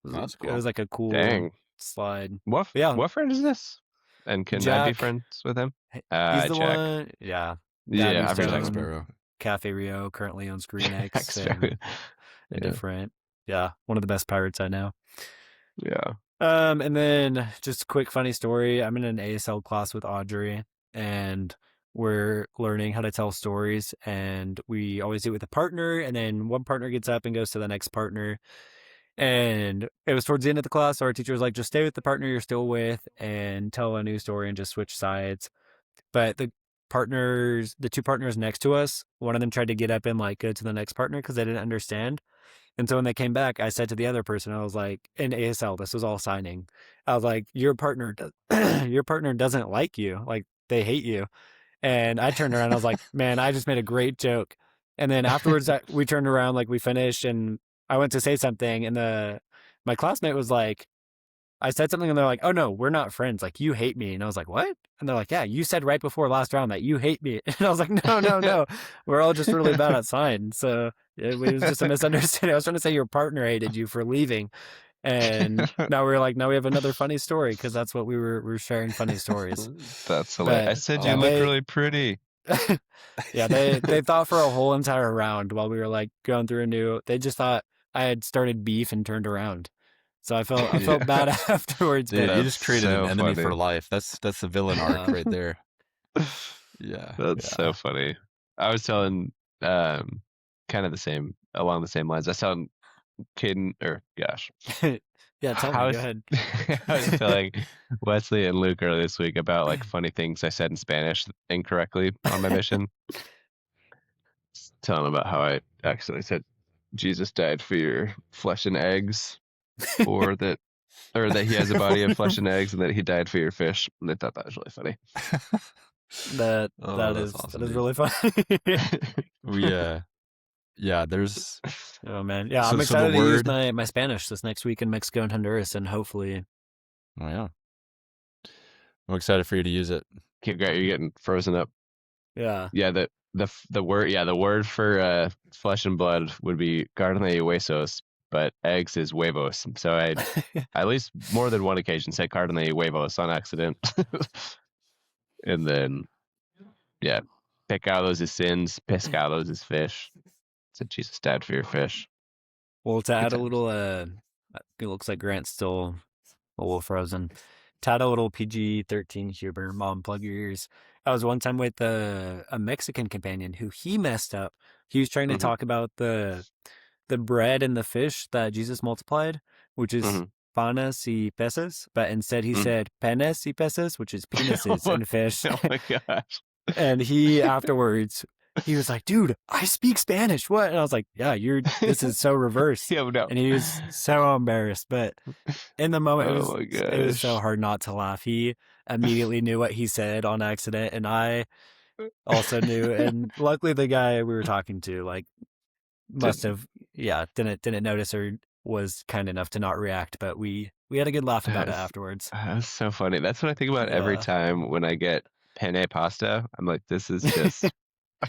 That's It cool. was like a cool Dang. slide. What Yeah. what friend is this? And can I be Jack. friends with him? He's the Jack. one. Yeah. Yeah, Dad I've used heard to that Jack one. Sparrow. Cafe Rio, currently owns Green X. Jack Sparrow. And Yeah. different. Yeah, one of the best pirates I know. Yeah. And then just a quick funny story. I'm in an ASL class with Audrey, and we're learning how to tell stories, and we always do it with a partner, and then one partner gets up and goes to the next partner. And it was towards the end of the class, so our teacher was like, just stay with the partner you're still with and tell a new story and just switch sides. But the two partners next to us, one of them tried to get up and like go to the next partner because they didn't understand. And so when they came back, I said to the other person, I was like, in ASL, this was all signing. I was like, your partner doesn't like you. Like, they hate you. And I turned around, I was like, man, I just made a great joke. And then afterwards, we turned around, like we finished, and I went to say something, and my classmate was like, I said something, and they're like, oh no, we're not friends. Like, you hate me. And I was like, what? And they're like, yeah, you said right before last round that you hate me. And I was like, no. We're all just really bad at signs. So it was just a misunderstanding. I was trying to say your partner hated you for leaving. And now we have another funny story because that's what we were sharing funny stories. That's hilarious. I said you look really pretty. Yeah, they thought for a whole entire round while we were like going through they just thought I had started beef and turned around. So I felt bad afterwards. Dude, but you just created so an enemy funny. for life. That's the villain arc right there. Yeah. That's so funny. I was telling kind of along the same lines. I was telling Caden, or gosh, Yeah, tell I me. Go was ahead. I was telling Wesley and Luke earlier this week about like funny things I said in Spanish incorrectly on my mission. Telling about how I accidentally said Jesus died for your flesh and eggs, or that he has a body of flesh and eggs, and that he died for your fish. And they thought that was really funny. That Oh, that's that awesome, is dude. really funny. Yeah, there's Oh man, yeah, so I'm so the excited to use word. my Spanish this next week in Mexico and Honduras, and hopefully, Oh yeah, I'm excited for you to use it. You're getting frozen up. yeah. Yeah, the word for flesh and blood would be carne y huesos, but eggs is huevos. So I at least more than one occasion said carne y huevos on accident. And then yeah, pecados is sins, pescados is fish. Said Jesus died for your fish. Well, to Good add a times. little, it looks like Grant's still a little frozen. To add a little PG-13 humor, Mom, plug your ears. I was one time with a Mexican companion who he messed up. He was trying to Mm-hmm. talk about the bread and the fish that Jesus multiplied, which is Mm-hmm. panes y peces, but instead he Mm-hmm. said penes y peces, which is penises Oh and fish. my gosh. And he afterwards, he was like, "Dude, I speak Spanish. What?" And I was like, "Yeah, this is so reverse." Yeah, no. And he was so embarrassed, but in the moment, Oh my it was so gosh. hard not to laugh. He immediately knew what he said on accident, and I also knew. And luckily, the guy we were talking to, like, must Didn't have, yeah, didn't notice or was kind enough to not react. But we had a good laugh about it That's afterwards. that's so funny. That's what I think about every Yeah. time when I get penne pasta. I'm like, this is just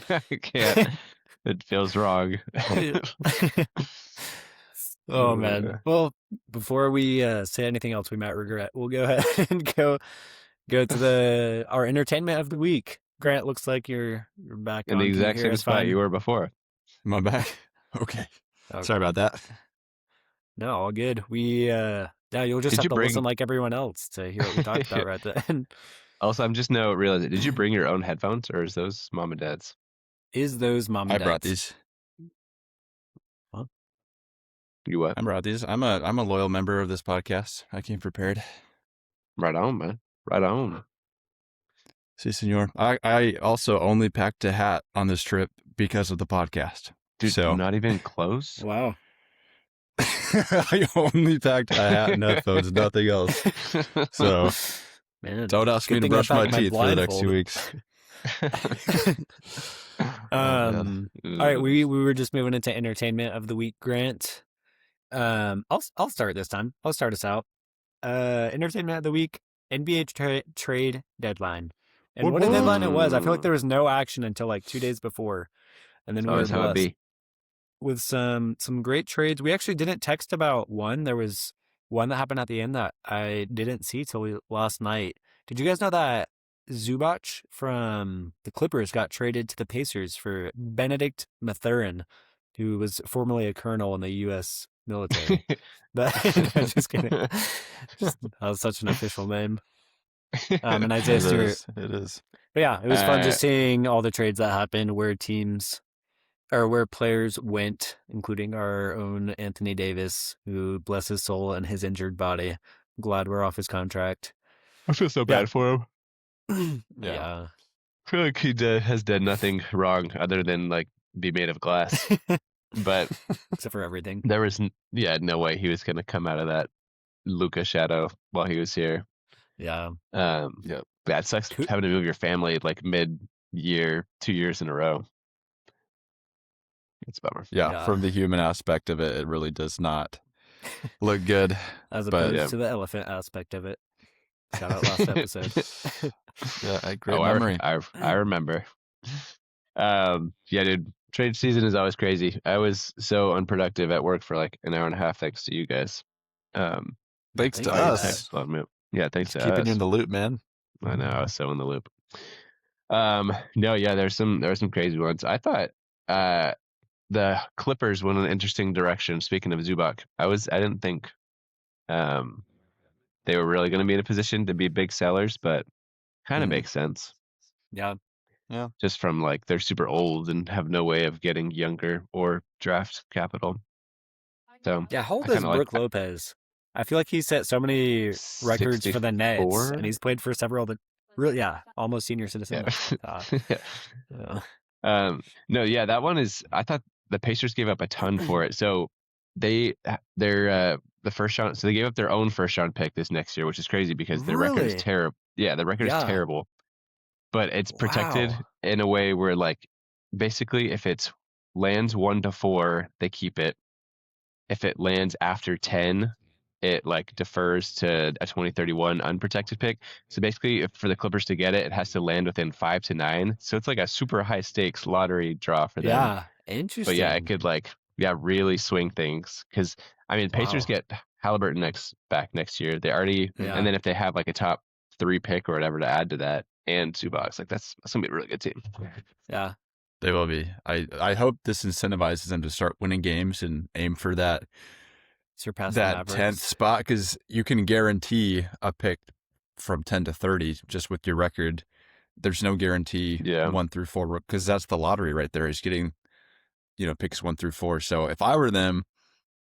I can't. It feels wrong. Oh man. Well, before we say anything else we might regret, we'll go ahead and go to our entertainment of the week. Grant, looks like you're back In the on. Can you exact hear same us spot you fine? were before. Am I back? Okay. Okay. Sorry about that. No, all good. We yeah, you'll just Did have you to listen bring like everyone else to hear what we talked about right then. Also, I'm just now realizing, did you bring your own headphones or is those mom and dad's? Is those mom I and brought dads? these. Huh? You what? I brought these. I'm a loyal member of this podcast. I came prepared. Right on, man. Right on. Si, senor. I also only packed a hat on this trip because of the podcast. Dude, So not even close. Wow. I only packed a hat and headphones, nothing else. So Man, don't ask me good to thing I brush my packed my teeth for the next 2 blindfold. weeks. Oh man. All right, we were just moving into entertainment of the week, Grant. I'll start this time. I'll start us out. Entertainment of the week, NBA trade deadline. And what a deadline it was. I feel like there was no action until like 2 days before. And then That's we were always how it blessed be. with some great trades. We actually didn't text about one. There was one that happened at the end that I didn't see till last night. Did you guys know that Zubac from the Clippers got traded to the Pacers for Benedict Mathurin, who was formerly a colonel in the U.S. military? But no, just kidding. Just, that was such an official name. And Isaiah It Stewart. is. It is. But yeah, it was fun Uh, just seeing all the trades that happened, where teams or where players went, including our own Anthony Davis, who, bless his soul and his injured body. Glad we're off his contract. I feel so Yeah. bad for him. Yeah. I feel like he has done nothing wrong other than like be made of glass. But Except for everything. there was no way he was going to come out of that Luca shadow while he was here. Yeah. That sucks having to move your family like mid-year, 2 years in a row. It's a bummer. Yeah, from the human aspect of it, it really does not look good. As But opposed to the elephant aspect of it. Shout out last episode. yeah, a great memory. I remember. Yeah, dude. Trade season is always crazy. I was so unproductive at work for like an hour and a half thanks to you guys. Thanks to you us. Yeah, thanks to Keeping us. you in the loop, man. I know, I was so in the loop. No, yeah, there were some crazy ones. I thought the Clippers went in an interesting direction. Speaking of Zubac, I didn't think they were really going to be in a position to be big sellers, but kind of makes sense. Yeah. Yeah. Just from like they're super old and have no way of getting younger or draft capital. So Yeah, how old I is kinda like Brooke Lopez? I feel like he set so many records for the Nets, 64? and he's played for several of the really, almost senior citizen. Yeah. Yeah. No, yeah, that one is. I thought the Pacers gave up a ton for it. So they're the first round. So they gave up their own first round pick this next year, which is crazy because their record is Really? terrible. Yeah, the record is Yeah. terrible, but it's protected Wow. in a way where, like, basically, if it lands 1 to 4, they keep it. If it lands after 10, it like defers to a 2031 unprotected pick. So basically, if for the Clippers to get it, it has to land within 5 to 9. So it's like a super high stakes lottery draw for them. Yeah. But yeah, it Interesting. could really swing things. Because I mean, Pacers Wow. get Halliburton back next year. They already, Yeah. and then if they have like a top 3 pick or whatever to add to that, and Zubac, like that's gonna be a really good team. Yeah. They will be. I hope this incentivizes them to start winning games and aim for that Surpass the that 10th Mavericks. spot, because you can guarantee a pick from 10 to 30 just with your record. There's no guarantee Yeah. 1 through 4, because that's the lottery right there, is getting, picks 1 through 4. So if I were them,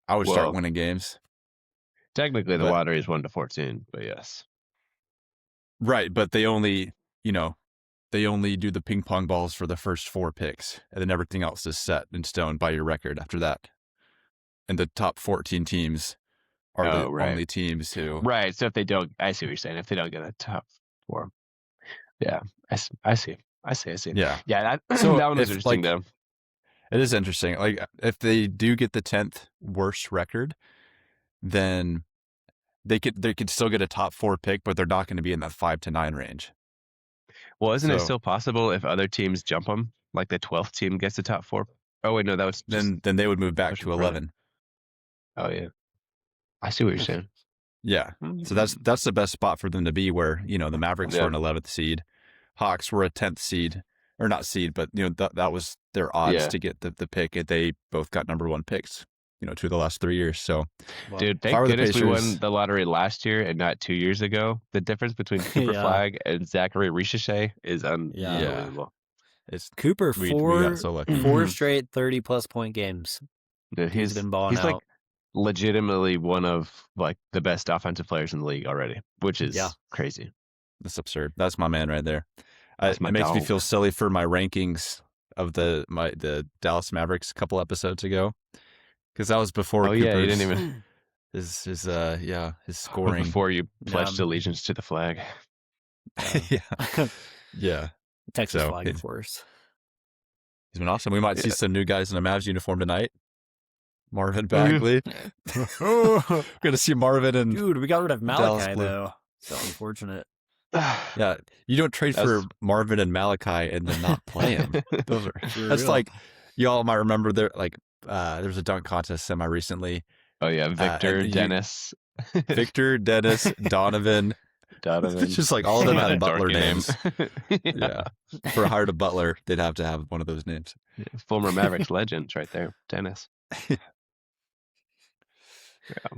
I would start Well, winning games. technically, the But lottery is 1 to 14, but yes. right, but they only do the ping pong balls for the first 4 picks, and then everything else is set in stone by your record after that. And the top 14 teams are the right. only teams who. Right. So if they don't, I see what you're saying. If they don't get a top 4, yeah, I see. Yeah. Yeah, that So that one was if interesting though. it is interesting. Like if they do get the 10th worst record, then they could still get a top 4 pick, but they're not going to be in that 5 to 9 range. Well, isn't it So still possible if other teams jump them? Like the 12th team gets the top 4? Oh wait, no, that was just then they would move back pushing to further. 11. Oh yeah, I see what you're saying. Yeah. So that's the best spot for them to be, where, the Mavericks were an 11th seed, Hawks were a 10th seed, or not seed, but that was their odds to get the pick, and they both got number 1 picks, 2 of the last 3 years. So, Well, dude, if I thank were the goodness we Pacers, won the lottery last year and not 2 years ago. The difference between Cooper Yeah. Flag and Zachary Ricochet is unbelievable. it's Cooper, we got so lucky. 4 straight 30-plus point games. Dude, He's been balling he's out. like legitimately one of like the best offensive players in the league already, which is crazy. That's absurd. That's my man right there. That's It my makes me dog. feel silly for my rankings of the Dallas Mavericks a couple episodes ago, because that was before Oh Cooper's, yeah, you didn't even his scoring before you pledged allegiance to the flag. yeah. Texas So, flag, of course. He's been awesome. We might see some new guys in a Mavs uniform tonight. Marvin Oh, yeah. Bagley. We're gonna see Marvin and Dude, we got rid of Dallas Malachi Blue. though. So unfortunate. Yeah, you don't trade for Marvin and Malachi and then not play him. That's like, y'all might remember there was a dunk contest semi recently. Oh yeah, Victor, Dennis, Donovan. It's just like all of them had Butler names. Yeah. For hire a Butler, they'd have to have one of those names. Yeah, former Mavericks legends right there, Dennis.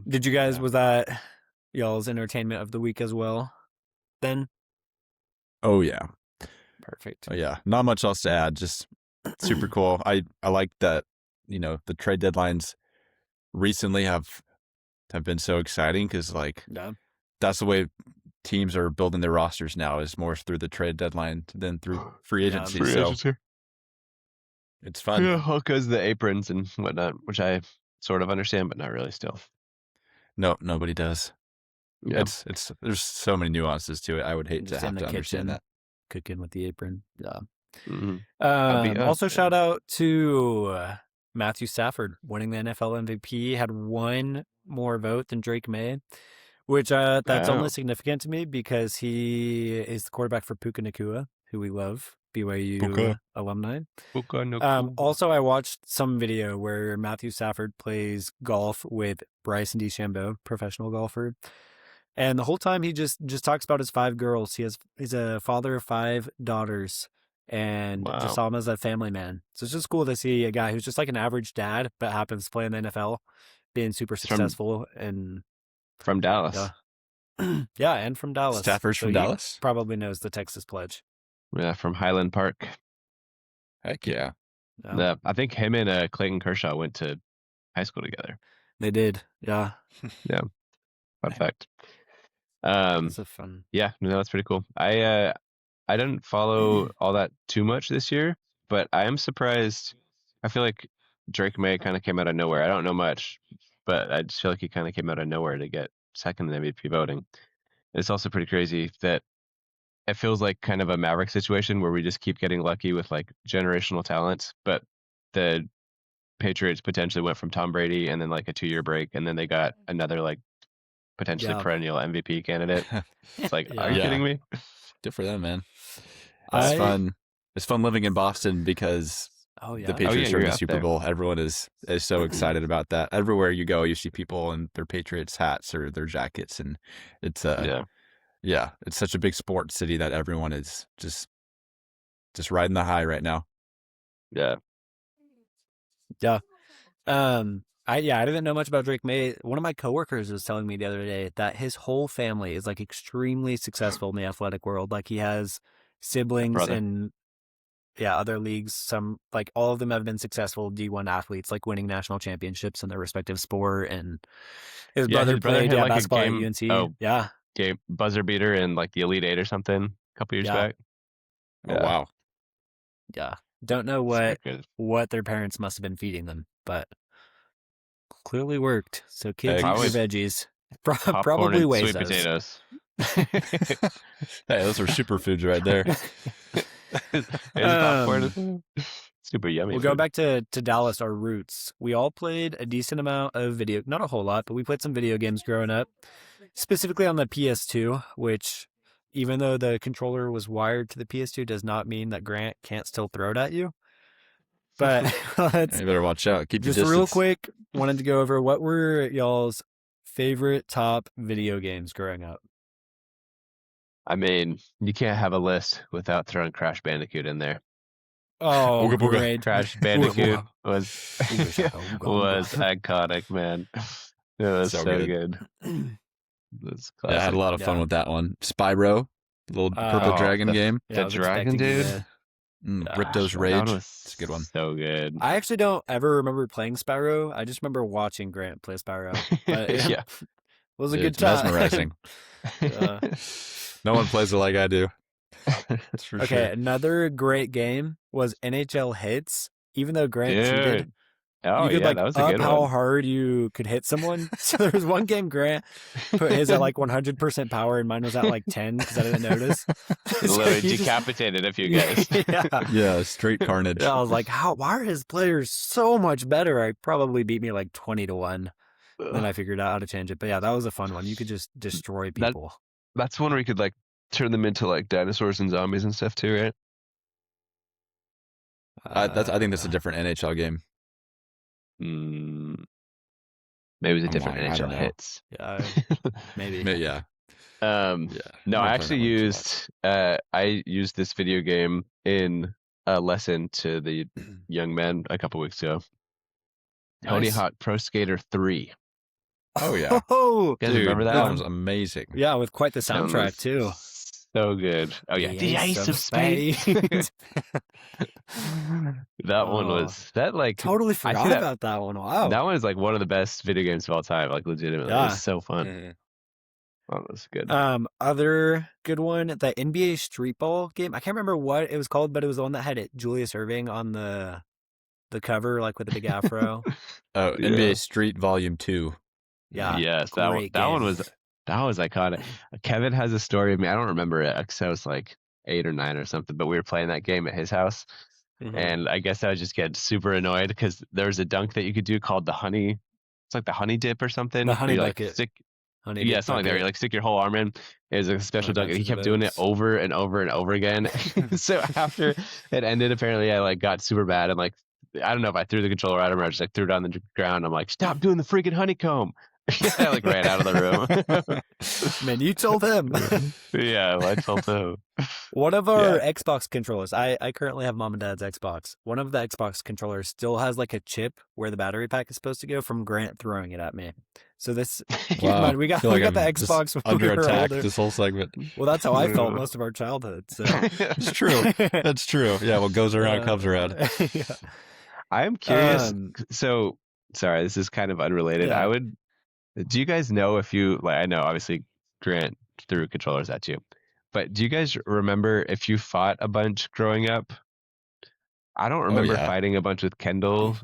Did you guys, was that y'all's entertainment of the week as well then? Oh yeah. Perfect. Oh yeah. Not much else to add. Just super cool. I like that, the trade deadlines recently have been so exciting, because that's the way teams are building their rosters now, is more through the trade deadline than through free agency. It's fun. Yeah, well, because the aprons and whatnot, which I sort of understand, but not really still. No, nobody does. Yeah. It's there's so many nuances to it. I would hate Just to have in to the understand kitchen, that. cooking with the apron. Yeah. Mm-hmm. Also, shout out to Matthew Stafford winning the NFL MVP. Had one more vote than Drake May, which that's only significant to me because he is the quarterback for Puka Nikua, who we love, BYU alumni. Puka Nikua. Also, I watched some video where Matthew Stafford plays golf with Bryson DeChambeau, professional golfer. And the whole time he just talks about his 5 girls. He's a father of 5 daughters, and just saw him as a family man. So it's just cool to see a guy who's just like an average dad, but happens to play in the NFL, being super successful. And from Dallas. Yeah, and from Dallas. Stafford's from Dallas? Probably knows the Texas Pledge. Yeah, from Highland Park. Heck yeah. I think him and Clayton Kershaw went to high school together. They did, yeah. Yeah. Fun fact. That's a fun. Yeah, no, that's pretty cool. I didn't follow all that too much this year, but I am surprised. I feel like Drake May kind of came out of nowhere. I don't know much, but I just feel like he kind of came out of nowhere to get second in the MVP voting. It's also pretty crazy that it feels like kind of a Maverick situation where we just keep getting lucky with like generational talents, but the Patriots potentially went from Tom Brady and then like a 2-year break, and then they got another like potentially Yeah. perennial MVP candidate. It's like, are you Yeah. kidding me? Good for them, man. I- It's fun. It's fun living in Boston because Oh yeah. the Patriots are you're in the out Super there. Bowl. Everyone is so excited about that. Everywhere you go, you see people in their Patriots hats or their jackets, and it's Yeah. it's such a big sports city that everyone is just riding the high right now. Yeah. Yeah. I didn't know much about Drake May. One of my coworkers was telling me the other day that his whole family is like extremely successful in the athletic world. Like he has siblings Brother. in other leagues. Some like all of them have been successful D1 athletes, like winning national championships in their respective sport. And his Yeah, brother his brother played hit like a basketball at game UNC. Yeah. game buzzer beater in like the Elite Eight or something a couple years Yeah. back. Oh Yeah. wow. Yeah. Don't know It's pretty good. what their parents must have been feeding them, but clearly worked. So kids eat Eggs. your veggies. Popcorn Probably and weighs sweet those. potatoes. Hey, those are superfoods right there. Is popcorn super yummy? We'll go back to Dallas, our roots. We all played a decent amount of not a whole lot, but we played some video games growing up, specifically on the PS2, which even though the controller was wired to the PS2 does not mean that Grant can't still throw it at you. But let's You better watch out. Keep your just distance. real quick, wanted to go over what were y'all's favorite top video games growing up? I mean, you can't have a list without throwing Crash Bandicoot in there. Oh, Ooga booga. great. Crash Bandicoot was Ooga shaka, ooga was ooga. iconic, man. It was So so good. good. It's Yeah, I had classic. a lot of fun Yeah. with that one. Spyro, the little purple Oh, dragon game. Yeah, I The was dragon expecting you dude. to- Ripto's That Rage. one was It's a good one. so good. I actually don't ever remember playing Spyro. I just remember watching Grant play Spyro. But Yeah. it was a Dude, good it's time. mesmerizing. No one plays it like I do. That's for Okay, sure. another great game was NHL Hits. Even though Grant cheated, Dude. Oh you could yeah, like that was a up good how one. hard you could hit someone. So there was one game Grant put his at like 100% power and mine was at like 10 because I didn't notice. So Literally he just- decapitated a few guys. Yeah. Yeah, straight carnage. I was like, why are his players so much better? I probably beat me like 20-1. Then I figured out how to change it. But yeah, that was a fun one. You could just destroy That- people. That's one where you could like turn them into like dinosaurs and zombies and stuff too, right? I think that's a different NHL game. Maybe it was a I'm different lying, I don't NHL know. hits. Yeah, maybe. Yeah. No, I'm I not actually playing that one I used this video game in a lesson to the young men a couple weeks ago. Tony Nice. Hawk Pro Skater 3. Oh yeah. Oh, You guys Dude, remember that that one? was amazing. yeah, with quite the That one soundtrack was too. So good. Oh yeah, the Ace of Spades. That one was that like Totally I forgot see that- about that one. Wow. that one is like one of the best video games of all time. Like legitimately, it Yeah. was so fun. Mhm. That was good. Other good one, the NBA Street Ball game. I can't remember what it was called, but it was the one that had Julius Erving on the cover, like with a big afro. Oh, Yeah. NBA Street Volume 2. Yeah. Yes, that one. great That one game. was iconic. Kevin has a story of me. I don't remember it because I was like 8 or 9 or something. But we were playing that game at his house, and I guess I was just getting super annoyed because there was a dunk that you could do called the honey. It's like the honey dip or something. The where honey you, like, bucket. stick. Honey Yeah, Dip something like that. Bucket. You like stick your whole arm in. It was a special dunk, and he bunches of kept doing it oats. over and over and over again. So after it ended, apparently I like got super bad and like I don't know if I threw the controller at him or I just like threw it on the ground. I'm like, stop doing the freaking honeycomb. I like ran out of the room. Man, you told him. Yeah, well, I told him. One of our Xbox controllers, I currently have mom and dad's Xbox. One of the Xbox controllers still has like a chip where the battery pack is supposed to go from Grant throwing it at me. So this, keep in mind, we got feel like the I'm just Xbox when under we were attack older. this whole segment. Well, that's how I felt most of our childhood. So It's true. That's true. Yeah, what goes around comes around. Yeah. I'm curious. So sorry, this is kind of unrelated. Yeah. I would Do you guys know if you like? I know obviously Grant threw controllers at you, but do you guys remember if you fought a bunch growing up? I don't Oh remember yeah. fighting a bunch with Kendall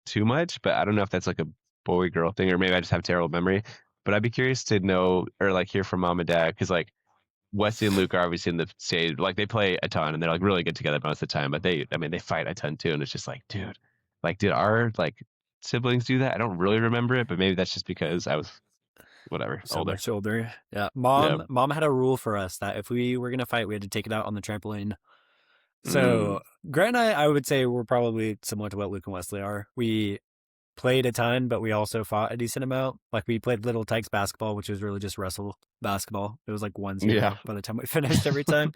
too much, but I don't know if that's like a boy girl thing or maybe I just have terrible memory. But I'd be curious to know or like hear from mom and dad because like Wesley and Luke are obviously in the stage like they play a ton and they're like really good together most of the time. But they fight a ton too, and it's just like, did our like siblings do that? I don't really remember it, but maybe that's just because I was whatever So older. much older. Yeah. Yeah. Mom had a rule for us that if we were gonna fight, we had to take it out on the trampoline. Mm. So Grant and I would say we're probably similar to what Luke and Wesley are. We played a ton, but we also fought a decent amount. Like we played Little Tykes basketball, which was really just wrestle basketball. It was like 1-0 Yeah. by the time we finished every time.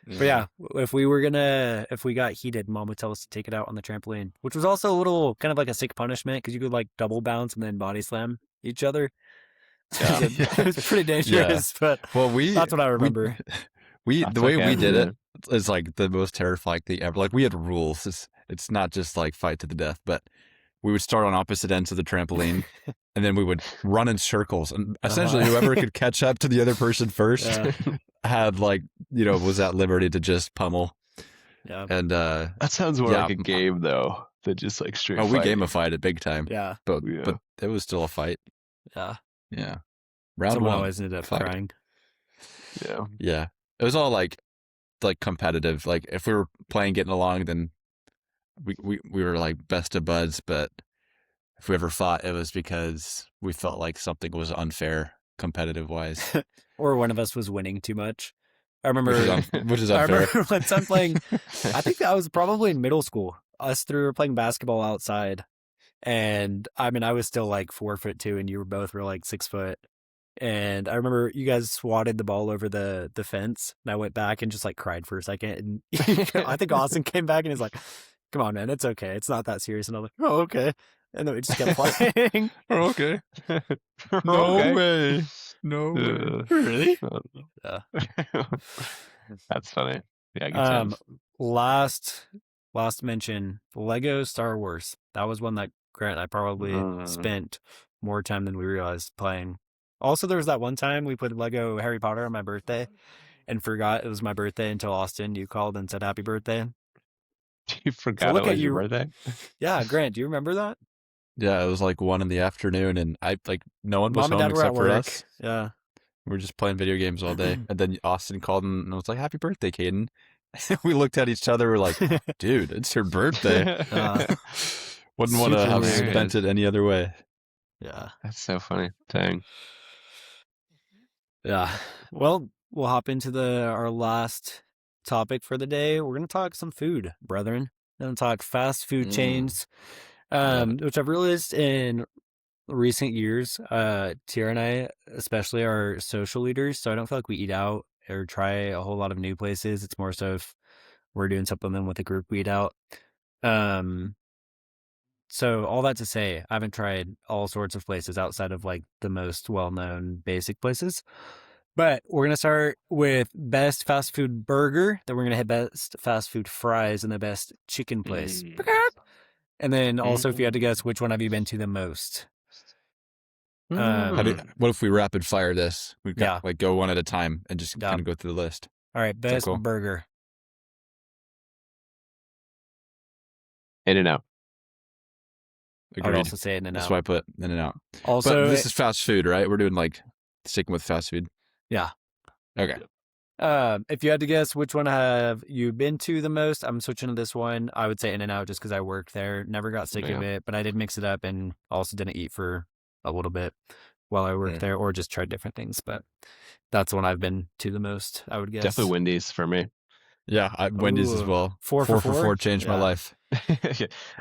But yeah, if we got heated, Mom would tell us to take it out on the trampoline, which was also a little kind of like a sick punishment because you could like double bounce and then body slam each other. Yeah. It was pretty dangerous, but Well, that's what I remember. the way okay. we did Yeah. it is like the most terrifying thing ever. Like we had rules. It's not just like fight to the death, but we would start on opposite ends of the trampoline, and then we would run in circles, and essentially whoever could catch up to the other person first had like was at liberty to just pummel. Yeah. And That sounds more like a game though than just like straight we fighting. gamified it big time. Yeah. But it was still a fight. Yeah. Yeah. Round Someone one. always ended up crying. Yeah. Yeah. It was all like competitive. Like if we were playing, getting along, then we were like best of buds. But if we ever fought, it was because we felt like something was unfair, competitive wise, or one of us was winning too much. I remember, which is I unfair. remember once I'm playing. I think I was probably in middle school. Us three were playing basketball outside, and I mean, I was still like 4'2", and you were like 6 foot. And I remember you guys swatted the ball over the fence, and I went back and just like cried for a second. And I think Austin came back and he's like, "Come on, man, it's okay. It's not that serious." And I'm like, "Oh, okay." And then we just kept playing. Okay. No way. No way. Really? Yeah. That's funny. Yeah, good times. Last mention, Lego Star Wars. That was one that Grant and I probably spent more time than we realized playing. Also, there was that one time we played Lego Harry Potter on my birthday and forgot it was my birthday until Austin, you called and said happy birthday. You forgot it was your birthday? Yeah, Grant, do you remember that? Yeah, it was like 1 PM, and I no one was Mom and home Dad were except at for work. us. Yeah. We were just playing video games all day. And then Austin called and was like, happy birthday, Caden. We looked at each other. We're like, dude, it's your birthday. Wouldn't want to have spent it any other way. Yeah. That's so funny. Dang. Yeah. Well, we'll hop into our last topic for the day. We're going to talk some food, brethren. We're going to talk fast food chains, which I've realized in recent years, Tiara and I especially are social leaders, so I don't feel like we eat out or try a whole lot of new places. It's more so if we're doing something with a group, we eat out. So all that to say, I haven't tried all sorts of places outside of like the most well-known basic places. But we're going to start with best fast food burger. Then we're going to hit best fast food fries and the best chicken place. And then also, if you had to guess, which one have you been to the most? What if we rapid fire this? We've got like go one at a time and just kind of go through the list. All right, best burger. In-N-Out. I would also say In-N-Out. That's why I put In-N-Out. Also, but this is fast food, right? We're doing like sticking with fast food. Yeah. Okay. If you had to guess which one have you been to the most, I'm switching to this one. I would say In-N-Out just because I worked there. Never got sick of it, but I did mix it up and also didn't eat for a little bit while I worked there, or just tried different things. But that's the one I've been to the most, I would guess. Definitely Wendy's for me. Yeah, Wendy's as well. 4 for 4 changed my life. I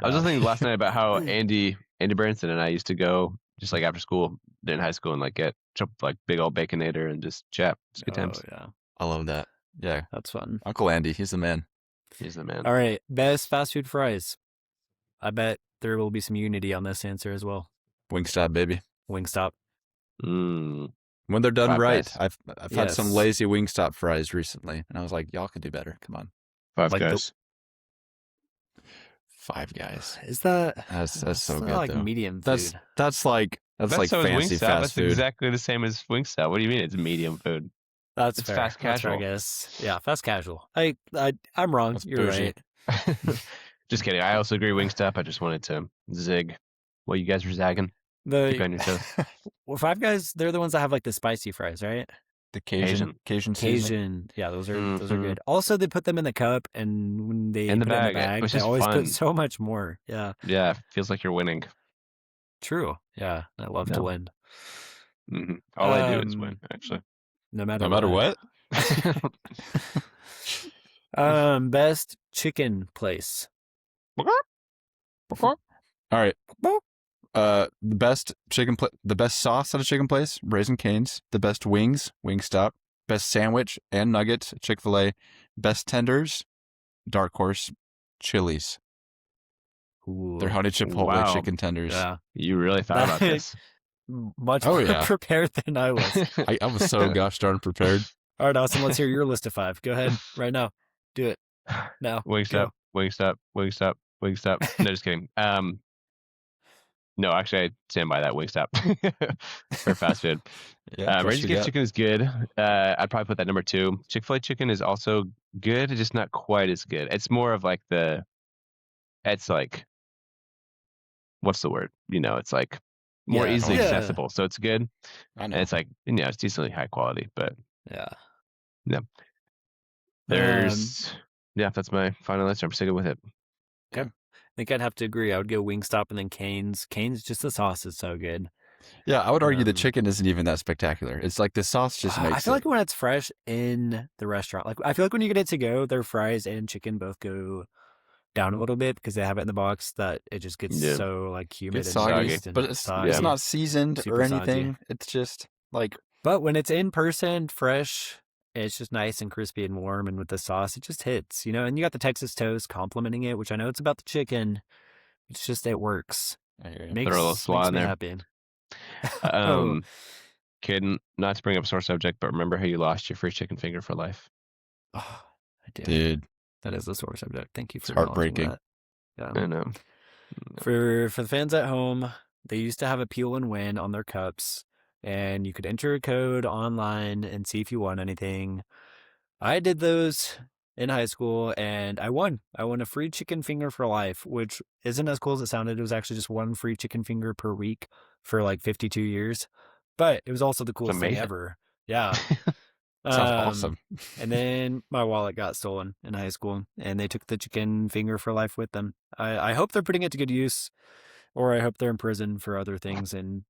was just thinking last night about how Andy Branson and I used to go just like after school in high school and like get like big old Baconator and just chat. It's good times. Yeah. I love that. Yeah. That's fun. Uncle Andy, he's the man. He's the man. All right. Best fast food fries. I bet there will be some unity on this answer as well. Wingstop, baby. Wingstop. When they're done right. Guys. I've had some lazy Wingstop fries recently, and I was like, y'all can do better. Come on. Five Guys. Five Guys. Is that that's so good like though. medium food? That's like That's like so is fancy Wingstop. fast That's food. exactly the same as Wingstop. What do you mean it's medium food? That's It's fair. fast That's fair, I casual. guess. Yeah, fast casual. I'm wrong. That's You're bougie. right. Just kidding. I also agree Wingstop. I just wanted to zig while you guys were zagging. Keep The on your toes. well, Five Guys, they're the ones that have like the spicy fries, right? The Cajun seasoning. Cajun. Yeah, those are Mhm. good. Also, they put them in the cup, and when they In the put it in the bag, bag, which they is always fun. put so much more. Yeah, Yeah, feels like you're winning. true. Yeah, I love to No. win. All I do is win, actually. No matter No matter what. Best chicken place. All right. The best the best sauce at a chicken place, Raising Cane's. The best wings, Wingstop. Best sandwich and nuggets, Chick-fil-A. Best tenders, Dark Horse, Chili's. Ooh, They're honey chipotle Wow. chicken tenders. yeah, You really thought about this. much Oh, more yeah. prepared than I was. I was so gosh darn prepared. All right, Austin, let's hear your list of 5. Go ahead, right now. Do it now. Wingstop, Wingstop. No, just kidding. No, actually, I stand by that Wingstop for fast food. Yeah, Raging Cane's chicken is good. I'd probably put that number 2. Chick-fil-A chicken is also good, just not quite as good. It's more of like it's like, what's the word? It's like more Yeah, easily yeah. accessible. So it's good. I And know. it's like, it's decently high quality, but Yeah. there's, that's my final answer. I'm sticking with it. Okay. I think I'd have to agree. I would go Wingstop and then Cane's. Cane's, just the sauce is so good. Yeah, I would argue the chicken isn't even that spectacular. It's like the sauce just makes I feel it. like when it's fresh in the restaurant, like I feel like when you get it to go, their fries and chicken both go down a little bit because they have it in the box that it just gets so like humid It's and soggy, moist and but it's soggy. not seasoned Super or soggy. anything. It's just like. But when it's in person, fresh, it's just nice and crispy and warm, and with the sauce, it just hits, And you got the Texas toast complementing it, which I know it's about the chicken. It's just it works. I hear you. Makes Throw a little slaw in me there. happy. Kid, not to bring up a sore subject, but remember how you lost your free chicken finger for life? Oh, I do. Dude, that is a sore subject. Thank you for it's heartbreaking. that. Yeah. I know. For the fans at home, they used to have a peel and win on their cups, and you could enter a code online and see if you won anything. I did those in high school, and I won. I won a free chicken finger for life, which isn't as cool as it sounded. It was actually just one free chicken finger per week for like 52 years. But it was also the coolest thing ever. Yeah. Sounds awesome. And then my wallet got stolen in high school, and they took the chicken finger for life with them. I hope they're putting it to good use, or I hope they're in prison for other things and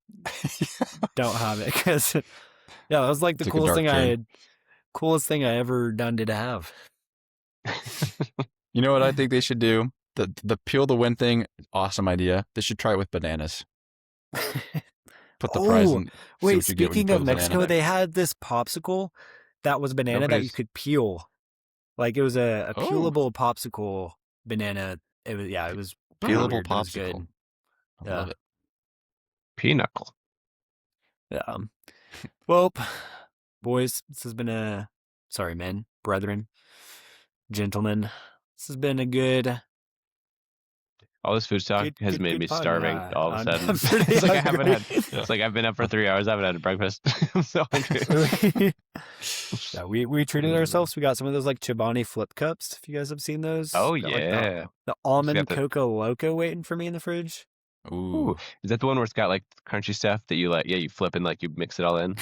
don't have it. Because that was like the coolest thing I ever done to have. You know what I think they should do? The peel the win thing, awesome idea. They should try it with bananas. Put the prize in. Wait, speaking of Mexico, they had this popsicle that was banana that you could peel. Like it was a peelable popsicle banana. It was peelable popsicle. Good. I love it. Pinochle. Yeah. Well, boys, this has been men, brethren, gentlemen. This has been a good. All this food talk has made me starving all of a sudden. It's like it's like I've been up for 3 hours. I haven't had a breakfast. I'm so hungry. Yeah, we treated ourselves. We got some of those like Chobani flip cups. If you guys have seen those. Oh, got, yeah. Like, the almond cocoa loco waiting for me in the fridge. Ooh. Is that the one where it's got like crunchy stuff that you you flip and like you mix it all in?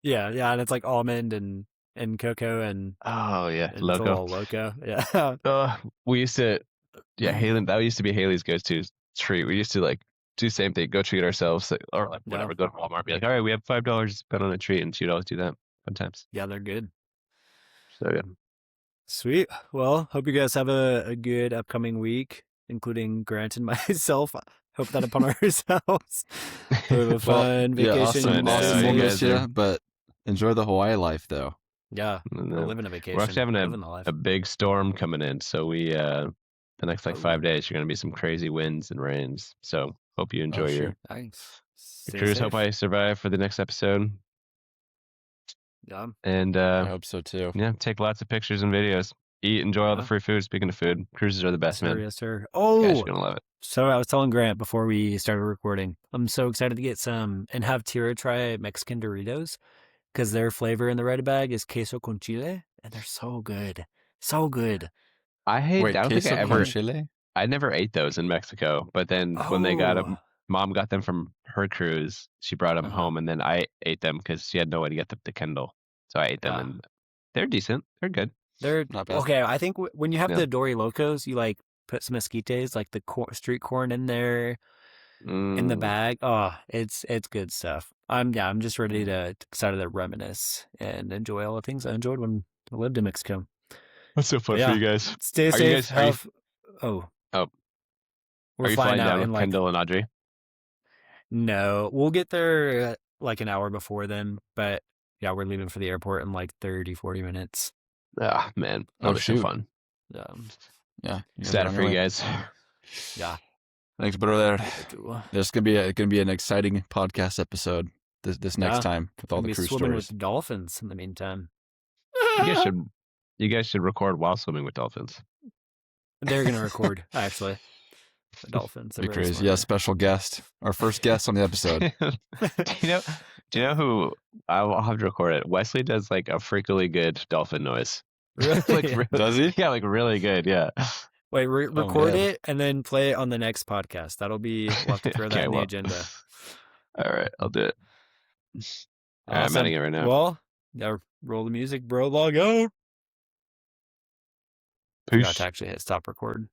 Yeah, and it's like almond and cocoa and loco. Yeah. We used to Haley, that used to be Haley's go-to treat. We used to like do the same thing, go treat ourselves or like whatever, go to Walmart, be like, all right, we have $5 to spend on a treat, and she'd always do that sometimes. Yeah, they're good. So yeah. Sweet. Well, hope you guys have a good upcoming week, including Grant and myself. Hope that upon ourselves. Have a fun vacation. Awesome. We'll miss you, but enjoy the Hawaii life, though. Yeah, we're living a vacation. We're actually having a big storm coming in, so we the next 5 days you're going to be some crazy winds and rains. So hope you enjoy your cruise. Hope I survive for the next episode. Yeah, and I hope so too. Yeah, take lots of pictures and videos. eat, enjoy all the Yeah. free food. Speaking of food, cruises are the best, Yes, sir. man. Yes, sir. You guys Oh, are gonna love it. so I was telling Grant before we started recording, I'm so excited to get some and have Tira try Mexican Doritos because their flavor in the red bag is queso con chile, and they're so good. So good. I Wait, don't think queso con Mhm. chile? I never ate those in Mexico, but then when they got Oh. them, Mom got them from her cruise. She brought them Uh-huh. home, and then I ate them because she had no way to get them to Kendall. So I ate them, Yeah. and they're decent. They're good. They're Not bad. okay. I think when you have Yeah. the Dory Locos, you like put some esquites, like the street corn in there in the Mm, bag. Oh, it's good stuff. I'm just ready to excited to reminisce and enjoy all the things I enjoyed when I lived in Mexico. that's so But fun for yeah, you guys. stay Are you safe. guys? Are you? Oh, Oh, we're are you flying flying out down in with like Kendall and Audrey? no, we'll get there like an hour before then. But yeah, we're leaving for the airport in like 30-40 minutes. Ah, man, Oh, that'll be so shoot. fun. Um, Yeah, you guys are Excited on for your you way. guys. yeah, Thanks, brother. yeah. There's gonna be an exciting podcast episode this next time with all Gonna the be cruise swimming stories. with dolphins in the meantime. You guys should. You guys should record while swimming with dolphins. They're gonna record actually. The dolphins. They're Be very crazy. Yeah, smart. special guest. Our first guest on the episode. do you know? Do you know who? I'll have to record it. Wesley does like a freakily good dolphin noise. Like Really? really, Does he? yeah, like really good. Yeah. Wait, Oh, record man. it and then play it on the next podcast. We'll have to throw that Okay. in the Well. agenda. All right. I'll do it. All right, I'm out of Awesome. here right now. Well, yeah, roll the music, bro. Log out. Forgot to Peace. actually hit stop record.